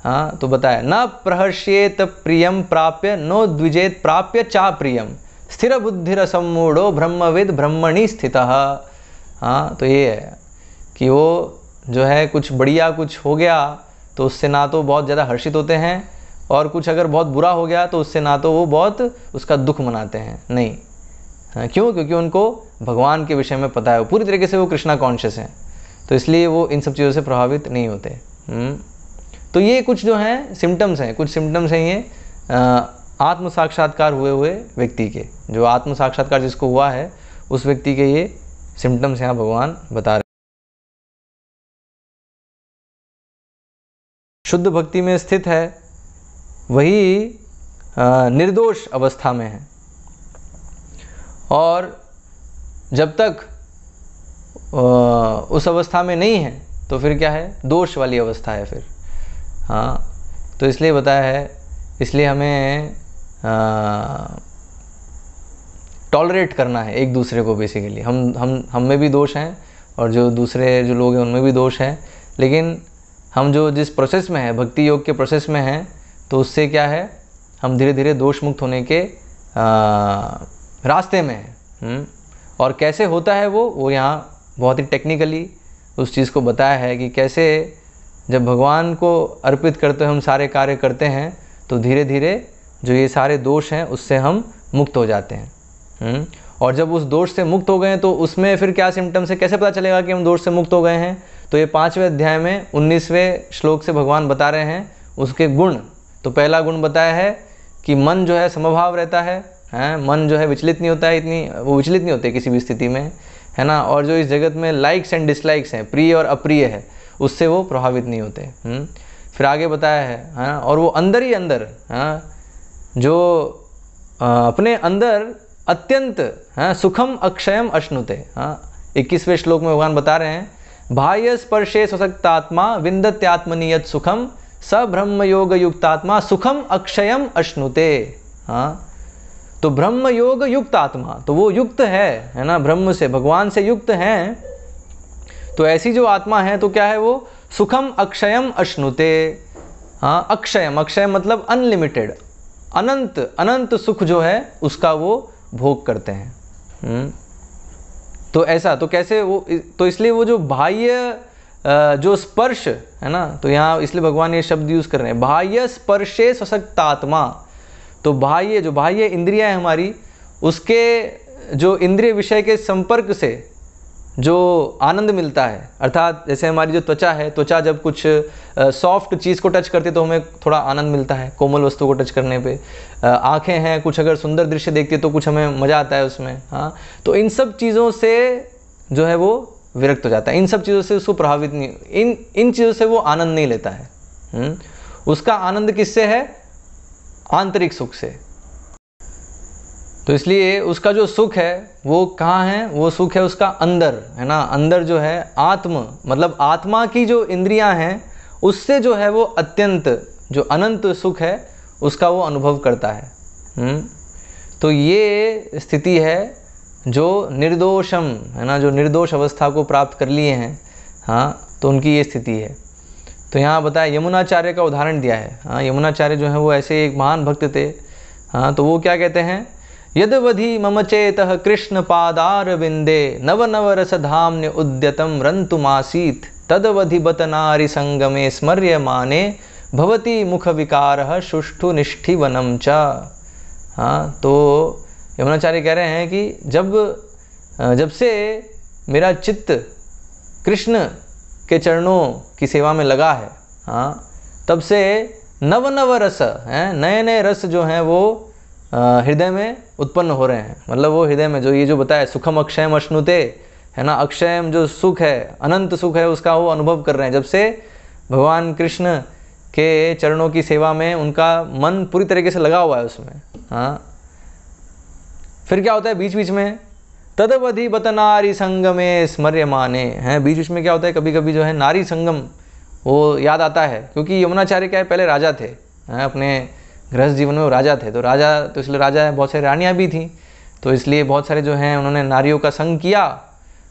हाँ, तो बताया न प्रहर्ष्येत प्रियम प्राप्य नो द्विजेत प्राप्य चा प्रियम स्थिर बुद्धिर सम्मूढ़ो ब्रह्मविद ब्रह्मणि स्थितः। हाँ, तो ये है कि वो जो है कुछ बढ़िया कुछ हो गया तो उससे ना तो बहुत ज़्यादा हर्षित होते हैं, और कुछ अगर बहुत बुरा हो गया तो उससे ना तो वो बहुत उसका दुख मनाते हैं, नहीं। हाँ, क्यों? क्योंकि उनको भगवान के विषय में पता है, पूरी तरीके से वो कृष्णा कॉन्शियस हैं, तो इसलिए वो इन सब चीज़ों से प्रभावित नहीं होते। तो ये कुछ जो हैं सिम्टम्स हैं, कुछ सिम्टम्स हैं ये आत्म साक्षात्कार हुए व्यक्ति के, जो आत्म साक्षात्कार जिसको हुआ है उस व्यक्ति के ये सिम्टम्स यहाँ भगवान बता रहे हैं। शुद्ध भक्ति में स्थित है वही निर्दोष अवस्था में है, और जब तक उस अवस्था में नहीं है तो फिर क्या है, दोष वाली अवस्था है फिर, हाँ। तो इसलिए बताया है, इसलिए हमें टॉलरेट करना है एक दूसरे को। बेसिकली हम में भी दोष हैं और जो दूसरे जो लोग हैं उनमें भी दोष है, लेकिन हम जो जिस प्रोसेस में है, भक्ति योग के प्रोसेस में हैं, तो उससे क्या है, हम धीरे धीरे दोष मुक्त होने के रास्ते में हैं। और कैसे होता है वो यहाँ बहुत ही टेक्निकली उस चीज़ को बताया है कि कैसे जब भगवान को अर्पित करते हुए हम सारे कार्य करते हैं तो धीरे धीरे जो ये सारे दोष हैं उससे हम मुक्त हो जाते हैं। और जब उस दोष से मुक्त हो गए तो उसमें फिर क्या सिम्टम्स है, कैसे पता चलेगा कि हम दोष से मुक्त हो गए हैं? तो ये 5वें अध्याय में 19वें श्लोक से भगवान बता रहे हैं उसके गुण। तो पहला गुण बताया है कि मन जो है समभाव रहता है, मन जो है विचलित नहीं होता है, वो विचलित नहीं होते किसी भी स्थिति में, है ना। और जो इस जगत में लाइक्स एंड डिसलाइक्स हैं, प्रिय और अप्रिय है, उससे वो प्रभावित नहीं होते। फिर आगे बताया है, और वो अंदर ही अंदर, जो अपने अंदर अत्यंत सुखम अक्षयम अश्नुते। 21वें श्लोक में भगवान बता रहे हैं, बाह्य स्पर्शे स्वशक्तात्मा विन्दत्यात्मनि यत् सुखम स ब्रह्म योग युक्तात्मा सुखम अक्षयम अश्नुते। तो ब्रह्म योग युक्त आत्मा, तो वो युक्त है ना, ब्रह्म से, भगवान से युक्त हैं। तो ऐसी जो आत्मा है तो क्या है, वो सुखम अक्षयम अश्नुते। अक्षयम, अक्षय मतलब अनलिमिटेड, अनंत सुख जो है उसका वो भोग करते हैं। तो ऐसा, तो कैसे वो, तो इसलिए वो जो बाह्य जो स्पर्श है ना, तो यहाँ इसलिए भगवान ये शब्द यूज कर रहे हैं, बाह्य स्पर्शे सशक्त आत्मा। तो बाह्य, जो बाह्य इंद्रियां है हमारी, उसके जो इंद्रिय विषय के संपर्क से जो आनंद मिलता है, अर्थात जैसे हमारी जो त्वचा है, त्वचा जब कुछ सॉफ्ट चीज़ को टच करती है तो हमें थोड़ा आनंद मिलता है, कोमल वस्तु को टच करने पे। आँखें हैं, कुछ अगर सुंदर दृश्य देखती है तो कुछ हमें मज़ा आता है उसमें, हाँ। तो इन सब चीज़ों से जो है वो विरक्त हो जाता है, इन सब चीज़ों से उसको प्रभावित नहीं, इन चीज़ों से वो आनंद नहीं लेता है। उसका आनंद किससे है? आंतरिक सुख से। तो इसलिए उसका जो सुख है वो कहाँ है, वो सुख है उसका अंदर, है ना। अंदर जो है आत्म, मतलब आत्मा की जो इंद्रियां हैं उससे जो है वो अत्यंत जो अनंत सुख है उसका वो अनुभव करता है। तो ये स्थिति है जो निर्दोषम, है ना, जो निर्दोष अवस्था को प्राप्त कर लिए हैं, हाँ, तो उनकी ये स्थिति है। तो यहाँ बताया यमुनाचार्य का उदाहरण दिया है। हाँ, यमुनाचार्य जो है वो ऐसे एक महान भक्त थे। हाँ, तो वो क्या कहते हैं, यदवधि मम चेतः कृष्ण पादार विंदे नव नव रसधाम्य उद्यतम रंतुमासीत तदवधि बत नारी संगमे स्मर्यमाने भवती मुख विकारः सुष्ठु निष्ठि वनम च। हाँ, तो यमुनाचार्य कह रहे हैं कि जब से मेरा चित्त कृष्ण के चरणों की सेवा में लगा है, हाँ, तब से नव नव रस हैं, नए नए रस जो हैं वो हृदय में उत्पन्न हो रहे हैं। मतलब वो हृदय में जो ये जो बताया सुखम अक्षयम अश्नुते, है ना, अक्षयम जो सुख है, अनंत सुख है, उसका वो अनुभव कर रहे हैं जब से भगवान कृष्ण के चरणों की सेवा में उनका मन पूरी तरीके से लगा हुआ है उसमें। हाँ, फिर क्या होता है बीच बीच में, तदवधि बत नारी संगमे स्मर्यमाने, हैं, बीच बीच में क्या होता है, कभी कभी जो है नारी संगम वो याद आता है, क्योंकि यमुनाचार्य क्या है पहले राजा थे, हैं, अपने गृहस्थ जीवन में वो राजा थे। तो राजा, तो इसलिए राजा बहुत सारी रानियाँ भी थी, तो इसलिए बहुत सारे जो हैं उन्होंने नारियों का संग किया।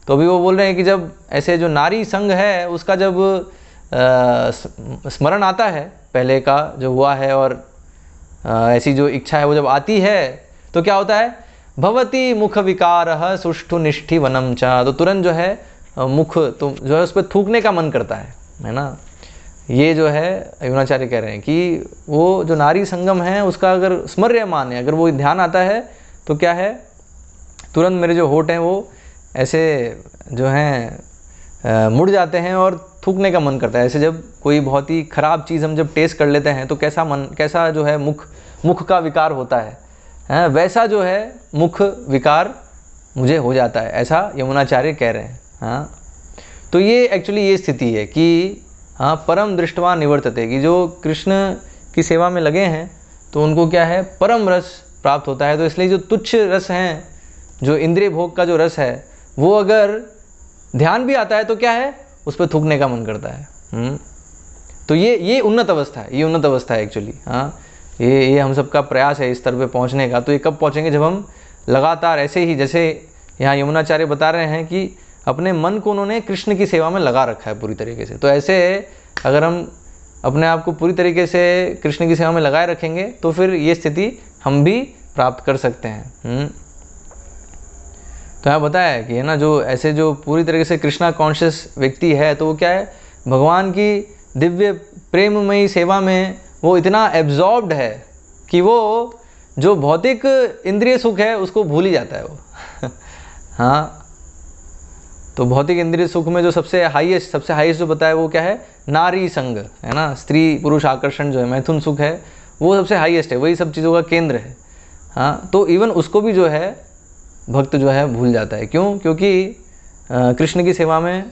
तो अभी वो बोल रहे हैं कि जब ऐसे जो नारी संग है उसका जब स्मरण आता है पहले का जो हुआ है और ऐसी जो इच्छा है वो जब आती है तो क्या होता है, भवती मुख विकारः सुष्ठु निष्ठि वनम च, तो तुरंत जो है मुख तो जो है उस पर थूकने का मन करता है ना। ये जो है यमुनाचार्य कह रहे हैं कि वो जो नारी संगम है उसका अगर स्मर्यमान है, अगर वो ध्यान आता है तो क्या है, तुरंत मेरे जो होठ हैं वो ऐसे जो हैं मुड़ जाते हैं और थूकने का मन करता है। ऐसे जब कोई बहुत ही ख़राब चीज़ हम जब टेस्ट कर लेते हैं तो कैसा जो है मुख का विकार होता है, वैसा जो है मुख विकार मुझे हो जाता है, ऐसा यमुनाचार्य कह रहे हैं। हाँ, तो ये एक्चुअली ये स्थिति है कि हाँ, परम दृष्टवा निवर्तते, कि जो कृष्ण की सेवा में लगे हैं तो उनको क्या है, परम रस प्राप्त होता है। तो इसलिए जो तुच्छ रस हैं, जो इंद्रिय भोग का जो रस है, वो अगर ध्यान भी आता है तो क्या है, उस पर थूकने का मन करता है। तो ये उन्नत अवस्था है, ये उन्नत अवस्था है एक्चुअली। हाँ, ये हम सबका प्रयास है इस स्तर पे पहुँचने का। तो ये कब पहुँचेंगे, जब हम लगातार ऐसे ही, जैसे यहाँ यमुनाचार्य बता रहे हैं कि अपने मन को उन्होंने कृष्ण की सेवा में लगा रखा है पूरी तरीके से। तो ऐसे अगर हम अपने आप को पूरी तरीके से कृष्ण की सेवा में लगाए रखेंगे तो फिर ये स्थिति हम भी प्राप्त कर सकते हैं। तो यहाँ बताया कि है ना, जो ऐसे जो पूरी तरीके से कृष्णा कॉन्शियस व्यक्ति है तो वो क्या है, भगवान की दिव्य प्रेममयी सेवा में वो इतना एब्जॉर्ब्ड है कि वो जो भौतिक इंद्रिय सुख है उसको भूल ही जाता है वो। हाँ, तो भौतिक इंद्रिय सुख में जो सबसे हाईएस्ट जो बताया वो क्या है, नारी संग, है ना, स्त्री पुरुष आकर्षण जो है, मैथुन सुख है, वो सबसे हाईएस्ट है, वही सब चीज़ों का केंद्र है। हाँ, तो इवन उसको भी जो है भक्त जो है भूल जाता है। क्यों? क्योंकि कृष्ण की सेवा में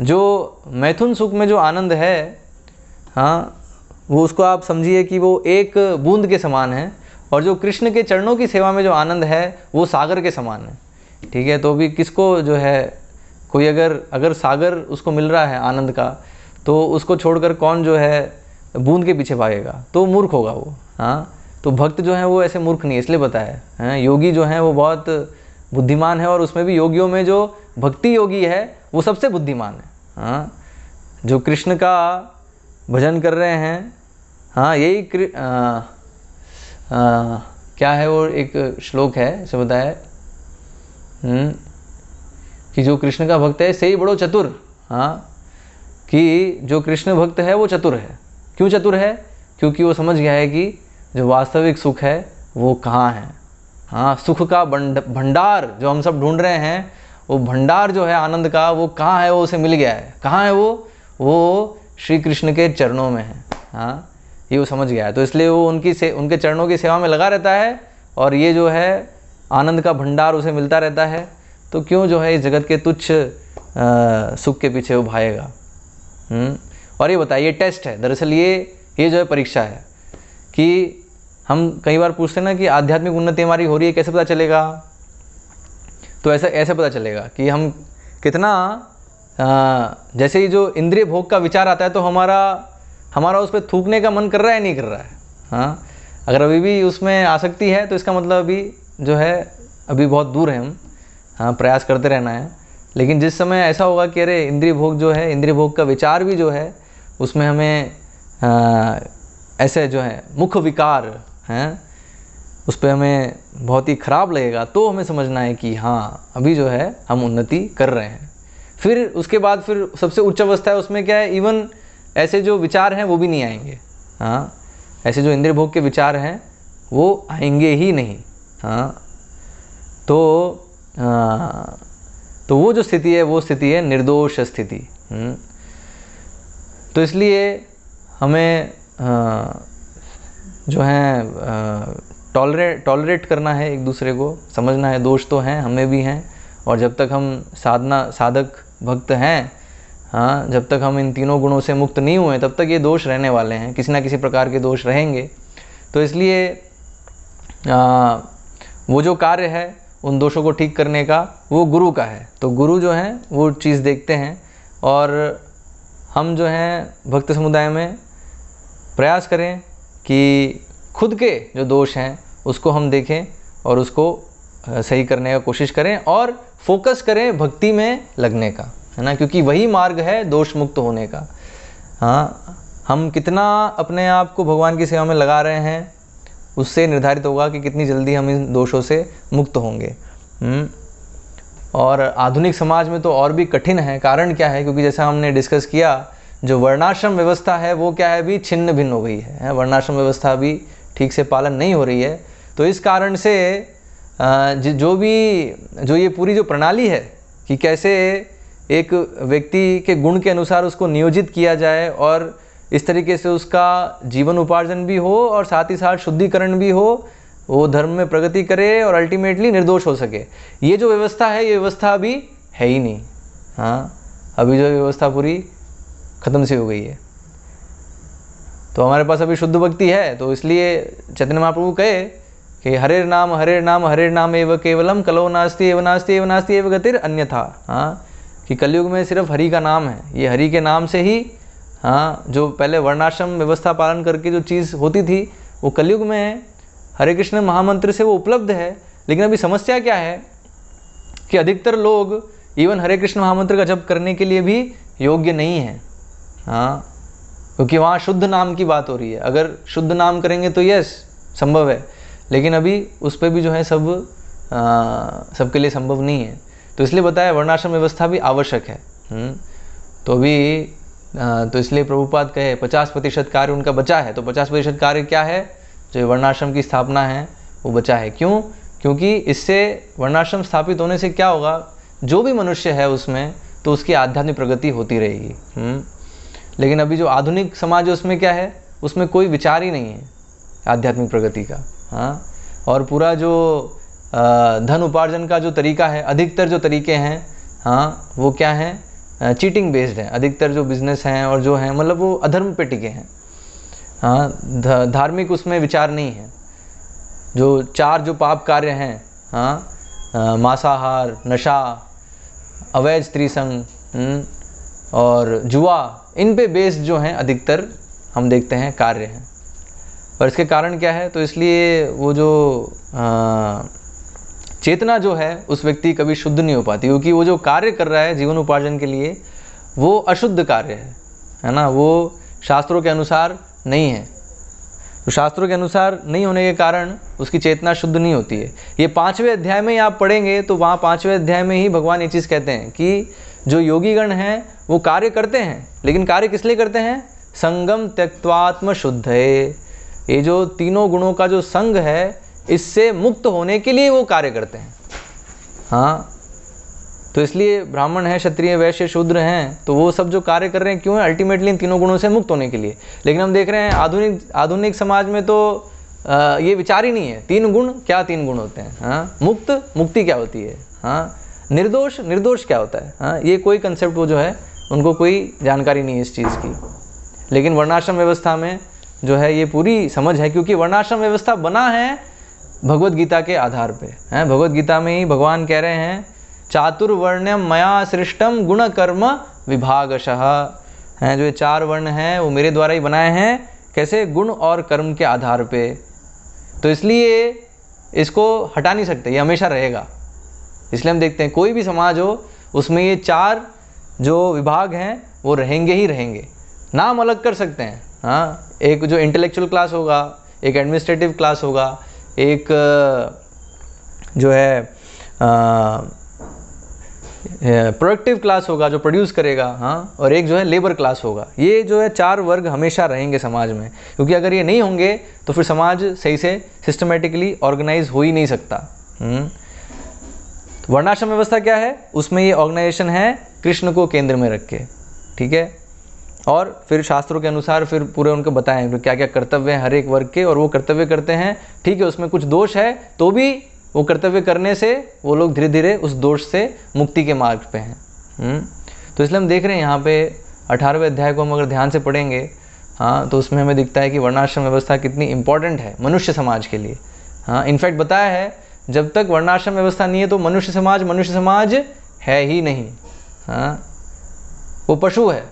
जो मैथुन सुख में जो आनंद है, हाँ, वो उसको आप समझिए कि वो एक बूंद के समान है, और जो कृष्ण के चरणों की सेवा में जो आनंद है वो सागर के समान है। ठीक है, तो भी किसको जो है, कोई अगर सागर उसको मिल रहा है आनंद का, तो उसको छोड़कर कौन जो है बूंद के पीछे भागेगा, तो मूर्ख होगा वो। हाँ, तो भक्त जो है वो ऐसे मूर्ख नहीं है, इसलिए बताया है। योगी जो है वो बहुत बुद्धिमान है, और उसमें भी योगियों में जो भक्ति योगी है वो सबसे बुद्धिमान है। हाँ, जो कृष्ण का भजन कर रहे हैं, हाँ, यही क्या है वो एक श्लोक है, इसे बताया कि जो कृष्ण का भक्त है सही बड़ो चतुर। हाँ, कि जो कृष्ण भक्त है वो चतुर है। क्यों चतुर है? क्योंकि वो समझ गया है कि जो वास्तविक सुख है वो कहाँ है। हाँ, सुख का भंडार जो हम सब ढूंढ रहे हैं, वो भंडार जो है आनंद का, वो कहाँ है, वो उसे मिल गया है। कहाँ है वो श्री कृष्ण के चरणों में है। हाँ, ये वो समझ गया है, तो इसलिए वो उनके चरणों की सेवा में लगा रहता है, और ये जो है आनंद का भंडार उसे मिलता रहता है। तो क्यों जो है इस जगत के तुच्छ सुख के पीछे वो भागेगा। और ये बताइए, टेस्ट है दरअसल, ये जो है परीक्षा है कि हम कई बार पूछते हैं ना कि आध्यात्मिक उन्नति हमारी हो रही है, कैसे पता चलेगा? तो ऐसे पता चलेगा कि हम कितना जैसे ही जो इंद्रिय भोग का विचार आता है तो हमारा उस पर थूकने का मन कर रहा है, नहीं कर रहा है? हाँ, अगर अभी भी उसमें आसक्ति है तो इसका मतलब अभी जो है अभी बहुत दूर है हम। हाँ, प्रयास करते रहना है। लेकिन जिस समय ऐसा होगा कि अरे इंद्रिय भोग जो है, इंद्रिय भोग का विचार भी जो है उसमें हमें ऐसे जो है मुख्य विकार हैं, उस पर हमें बहुत ही ख़राब लगेगा, तो हमें समझना है कि हाँ अभी जो है हम उन्नति कर रहे हैं। फिर उसके बाद फिर सबसे उच्च अवस्था है, उसमें क्या है, इवन ऐसे जो विचार हैं वो भी नहीं आएंगे। हाँ, ऐसे जो इंद्रिय भोग के विचार हैं वो आएंगे ही नहीं। हाँ, तो वो जो स्थिति है वो स्थिति है निर्दोष स्थिति। तो इसलिए हमें जो है टॉलरेट करना है, एक दूसरे को समझना है। दोष तो हैं, हमें भी हैं, और जब तक हम साधक भक्त हैं, हाँ, जब तक हम इन तीनों गुणों से मुक्त नहीं हुए तब तक ये दोष रहने वाले हैं, किसी ना किसी प्रकार के दोष रहेंगे। तो इसलिए वो जो कार्य है उन दोषों को ठीक करने का वो गुरु का है। तो गुरु जो हैं वो चीज़ देखते हैं, और हम जो हैं भक्त समुदाय में प्रयास करें कि खुद के जो दोष हैं उसको हम देखें और उसको सही करने का कोशिश करें, और फोकस करें भक्ति में लगने का, है ना, क्योंकि वही मार्ग है दोष मुक्त होने का। हाँ, हम कितना अपने आप को भगवान की सेवा में लगा रहे हैं उससे निर्धारित होगा कि कितनी जल्दी हम इन दोषों से मुक्त होंगे। और आधुनिक समाज में तो और भी कठिन है। कारण क्या है? क्योंकि जैसा हमने डिस्कस किया, जो वर्णाश्रम व्यवस्था है वो क्या है, अभी छिन्न भिन्न हो गई है। वर्णाश्रम व्यवस्था अभी ठीक से पालन नहीं हो रही है। तो इस कारण से जो ये पूरी जो प्रणाली है कि कैसे एक व्यक्ति के गुण के अनुसार उसको नियोजित किया जाए और इस तरीके से उसका जीवन उपार्जन भी हो और साथ ही साथ शुद्धिकरण भी हो, वो धर्म में प्रगति करे और अल्टीमेटली निर्दोष हो सके, ये जो व्यवस्था है ये व्यवस्था अभी है ही नहीं। हाँ, अभी जो व्यवस्था पूरी ख़त्म सी हो गई है। तो हमारे पास अभी शुद्ध भक्ति है, तो इसलिए चैतन्य महाप्रभु कहे कि हरे नाम हरे नाम हरे नाम एव केवलम कलो नास्ति एव नास्ति एव नास्ति एव गतिर अन्यथा। हाँ, कि कलयुग में सिर्फ हरि का नाम है, ये हरि के नाम से ही, हाँ, जो पहले वर्णाश्रम व्यवस्था पालन करके जो चीज़ होती थी वो कलयुग में हरे कृष्ण महामंत्र से वो उपलब्ध है। लेकिन अभी समस्या क्या है कि अधिकतर लोग इवन हरे कृष्ण महामंत्र का जप करने के लिए भी योग्य नहीं है। हाँ, क्योंकि वहाँ शुद्ध नाम की बात हो रही है। अगर शुद्ध नाम करेंगे तो यस संभव है, लेकिन अभी उस पर भी जो है सबके लिए संभव नहीं है। तो इसलिए बताया वर्णाश्रम व्यवस्था भी आवश्यक है। तो अभी तो इसलिए प्रभुपाद कहे 50% कार्य उनका बचा है। तो 50% कार्य क्या है? जो वर्णाश्रम की स्थापना है वो बचा है। क्यों? क्योंकि इससे वर्णाश्रम स्थापित होने से क्या होगा, जो भी मनुष्य है उसमें तो उसकी आध्यात्मिक प्रगति होती रहेगी। लेकिन अभी जो आधुनिक समाज है उसमें क्या है, उसमें कोई विचार ही नहीं है आध्यात्मिक प्रगति का। हाँ, और पूरा जो धन उपार्जन का जो तरीका है, अधिकतर जो तरीके हैं, हाँ, वो क्या है, चीटिंग बेस्ड है। अधिकतर जो बिजनेस हैं और जो हैं मतलब वो अधर्म पे टिके हैं। हाँ, धार्मिक उसमें विचार नहीं है। जो चार जो पाप कार्य हैं, हाँ, मांसाहार, नशा, अवैध स्त्री संग और जुआ, इन पे बेस्ड जो हैं अधिकतर हम देखते हैं कार्य हैं। और इसके कारण क्या है? तो इसलिए वो जो चेतना जो है उस व्यक्ति कभी शुद्ध नहीं हो पाती, क्योंकि वो जो कार्य कर रहा है जीवन उपार्जन के लिए वो अशुद्ध कार्य है ना, वो शास्त्रों के अनुसार नहीं है। तो शास्त्रों के अनुसार नहीं होने के कारण उसकी चेतना शुद्ध नहीं होती है। ये 5वें अध्याय में ही आप पढ़ेंगे तो वहाँ 5वें अध्याय में ही भगवान ये चीज़ कहते हैं कि जो योगीगण हैं वो कार्य करते हैं, लेकिन कार्य किस लिए करते हैं? संगम त्यक्त्वात्म शुद्धये। ये जो तीनों गुणों का जो संग है इससे मुक्त होने के लिए वो कार्य करते हैं। हाँ, तो इसलिए ब्राह्मण है, क्षत्रिय, वैश्य, शूद्र हैं, तो वो सब जो कार्य कर रहे हैं क्यों है? अल्टीमेटली इन तीनों गुणों से मुक्त होने के लिए। लेकिन हम देख रहे हैं आधुनिक समाज में तो ये विचार ही नहीं है। 3 गुण, क्या 3 गुण होते हैं? हाँ, मुक्ति क्या होती है? हाँ, निर्दोष क्या होता है? हाँ, ये कोई कंसेप्ट वो जो है उनको कोई जानकारी नहीं है इस चीज़ की। लेकिन वर्णाश्रम व्यवस्था में जो है ये पूरी समझ है, क्योंकि वर्णाश्रम व्यवस्था बना है भगवत गीता के आधार पे हैं। भगवत गीता में ही भगवान कह रहे हैं चातुर्वर्ण्यम मया सृष्टम गुण कर्म विभागशः हैं। जो ये 4 वर्ण हैं वो मेरे द्वारा ही बनाए हैं, कैसे? गुण और कर्म के आधार पे। तो इसलिए इसको हटा नहीं सकते, ये हमेशा रहेगा। इसलिए हम देखते हैं कोई भी समाज हो उसमें ये 4 जो विभाग हैं वो रहेंगे ही रहेंगे। नाम अलग कर सकते हैं, हाँ, एक जो इंटेलेक्चुअल क्लास होगा, एक एडमिनिस्ट्रेटिव क्लास होगा, एक जो है प्रोडक्टिव क्लास होगा जो प्रोड्यूस करेगा, हाँ, और एक जो है लेबर क्लास होगा। ये जो है 4 वर्ग हमेशा रहेंगे समाज में, क्योंकि अगर ये नहीं होंगे तो फिर समाज सही से सिस्टमेटिकली ऑर्गेनाइज हो ही नहीं सकता। तो वर्णाश्रम व्यवस्था क्या है? उसमें ये ऑर्गेनाइजेशन है कृष्ण को केंद्र में रख के, ठीक है। और फिर शास्त्रों के अनुसार फिर पूरे उनको बताएं कि क्या क्या कर्तव्य हैं हर एक वर्ग के, और वो कर्तव्य करते हैं, ठीक है। उसमें कुछ दोष है तो भी वो कर्तव्य करने से वो लोग धीरे धीरे उस दोष से मुक्ति के मार्ग पे हैं। तो इसलिए हम देख रहे हैं यहाँ पे 18वें अध्याय को हम अगर ध्यान से पढ़ेंगे, हाँ, तो उसमें हमें दिखता है कि वर्णाश्रम व्यवस्था कितनी इंपॉर्टेंट है मनुष्य समाज के लिए। हाँ, इनफैक्ट बताया है जब तक वर्णाश्रम व्यवस्था नहीं है तो मनुष्य समाज है ही नहीं। हाँ, वो पशु है,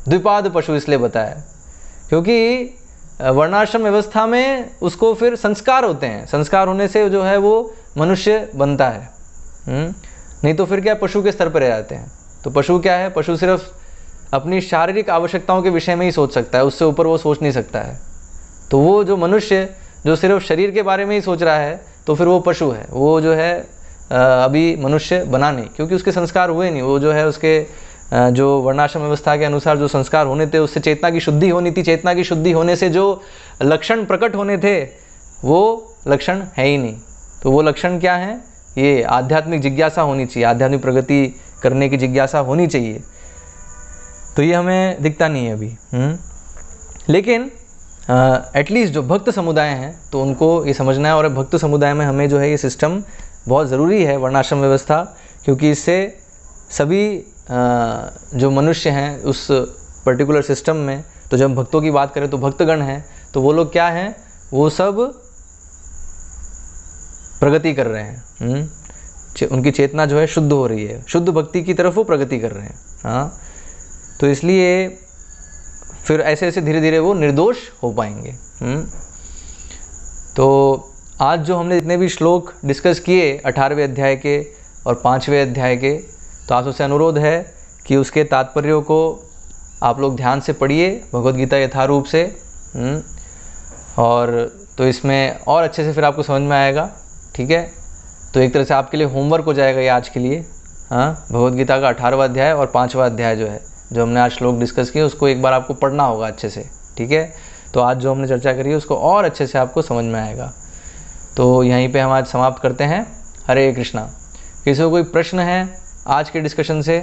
द्विपाद पशु इसलिए बताया क्योंकि वर्णाश्रम व्यवस्था में उसको फिर संस्कार होते हैं, संस्कार होने से जो है वो मनुष्य बनता है। नहीं तो फिर क्या, पशु के स्तर पर रह जाते हैं। तो पशु क्या है? पशु सिर्फ अपनी शारीरिक आवश्यकताओं के विषय में ही सोच सकता है, उससे ऊपर वो सोच नहीं सकता है। तो वो जो मनुष्य जो सिर्फ शरीर के बारे में ही सोच रहा है तो फिर वो पशु है, वो जो है अभी मनुष्य बना नहीं, क्योंकि उसके संस्कार हुए नहीं। वो जो है उसके जो वर्णाश्रम व्यवस्था के अनुसार जो संस्कार होने थे उससे चेतना की शुद्धि होनी थी, चेतना की शुद्धि होने से जो लक्षण प्रकट होने थे वो लक्षण है ही नहीं। तो वो लक्षण क्या है? ये आध्यात्मिक जिज्ञासा होनी चाहिए, आध्यात्मिक प्रगति करने की जिज्ञासा होनी चाहिए। तो ये हमें दिखता नहीं है अभी। लेकिन एटलीस्ट जो भक्त समुदाय हैं तो उनको ये समझना है, और भक्त समुदाय में हमें जो है ये सिस्टम बहुत ज़रूरी है वर्णाश्रम व्यवस्था, क्योंकि इससे सभी जो मनुष्य हैं उस पर्टिकुलर सिस्टम में, तो जब भक्तों की बात करें तो भक्तगण हैं, तो वो लोग क्या हैं? वो सब प्रगति कर रहे हैं। उनकी चेतना जो है शुद्ध हो रही है, शुद्ध भक्ति की तरफ वो प्रगति कर रहे हैं। हाँ, तो इसलिए फिर ऐसे ऐसे धीरे धीरे वो निर्दोष हो पाएंगे। तो आज जो हमने जितने भी श्लोक डिस्कस किए 18वें अध्याय के और 5वें अध्याय के, तो आप सबसे अनुरोध है कि उसके तात्पर्यों को आप लोग ध्यान से पढ़िए भगवद गीता यथारूप से। और तो इसमें और अच्छे से फिर आपको समझ में आएगा, ठीक है। तो एक तरह से आपके लिए होमवर्क हो जाएगा ये आज के लिए। हाँ, भगवद गीता का 18वां अध्याय और 5वां अध्याय जो है, जो हमने आज श्लोक डिस्कस किए, उसको एक बार आपको पढ़ना होगा अच्छे से, ठीक है। तो आज जो हमने चर्चा करी है उसको और अच्छे से आपको समझ में आएगा। तो यहीं पे हम आज समाप्त करते हैं। हरे कृष्णा। किसी को कोई प्रश्न है आज के डिस्कशन से?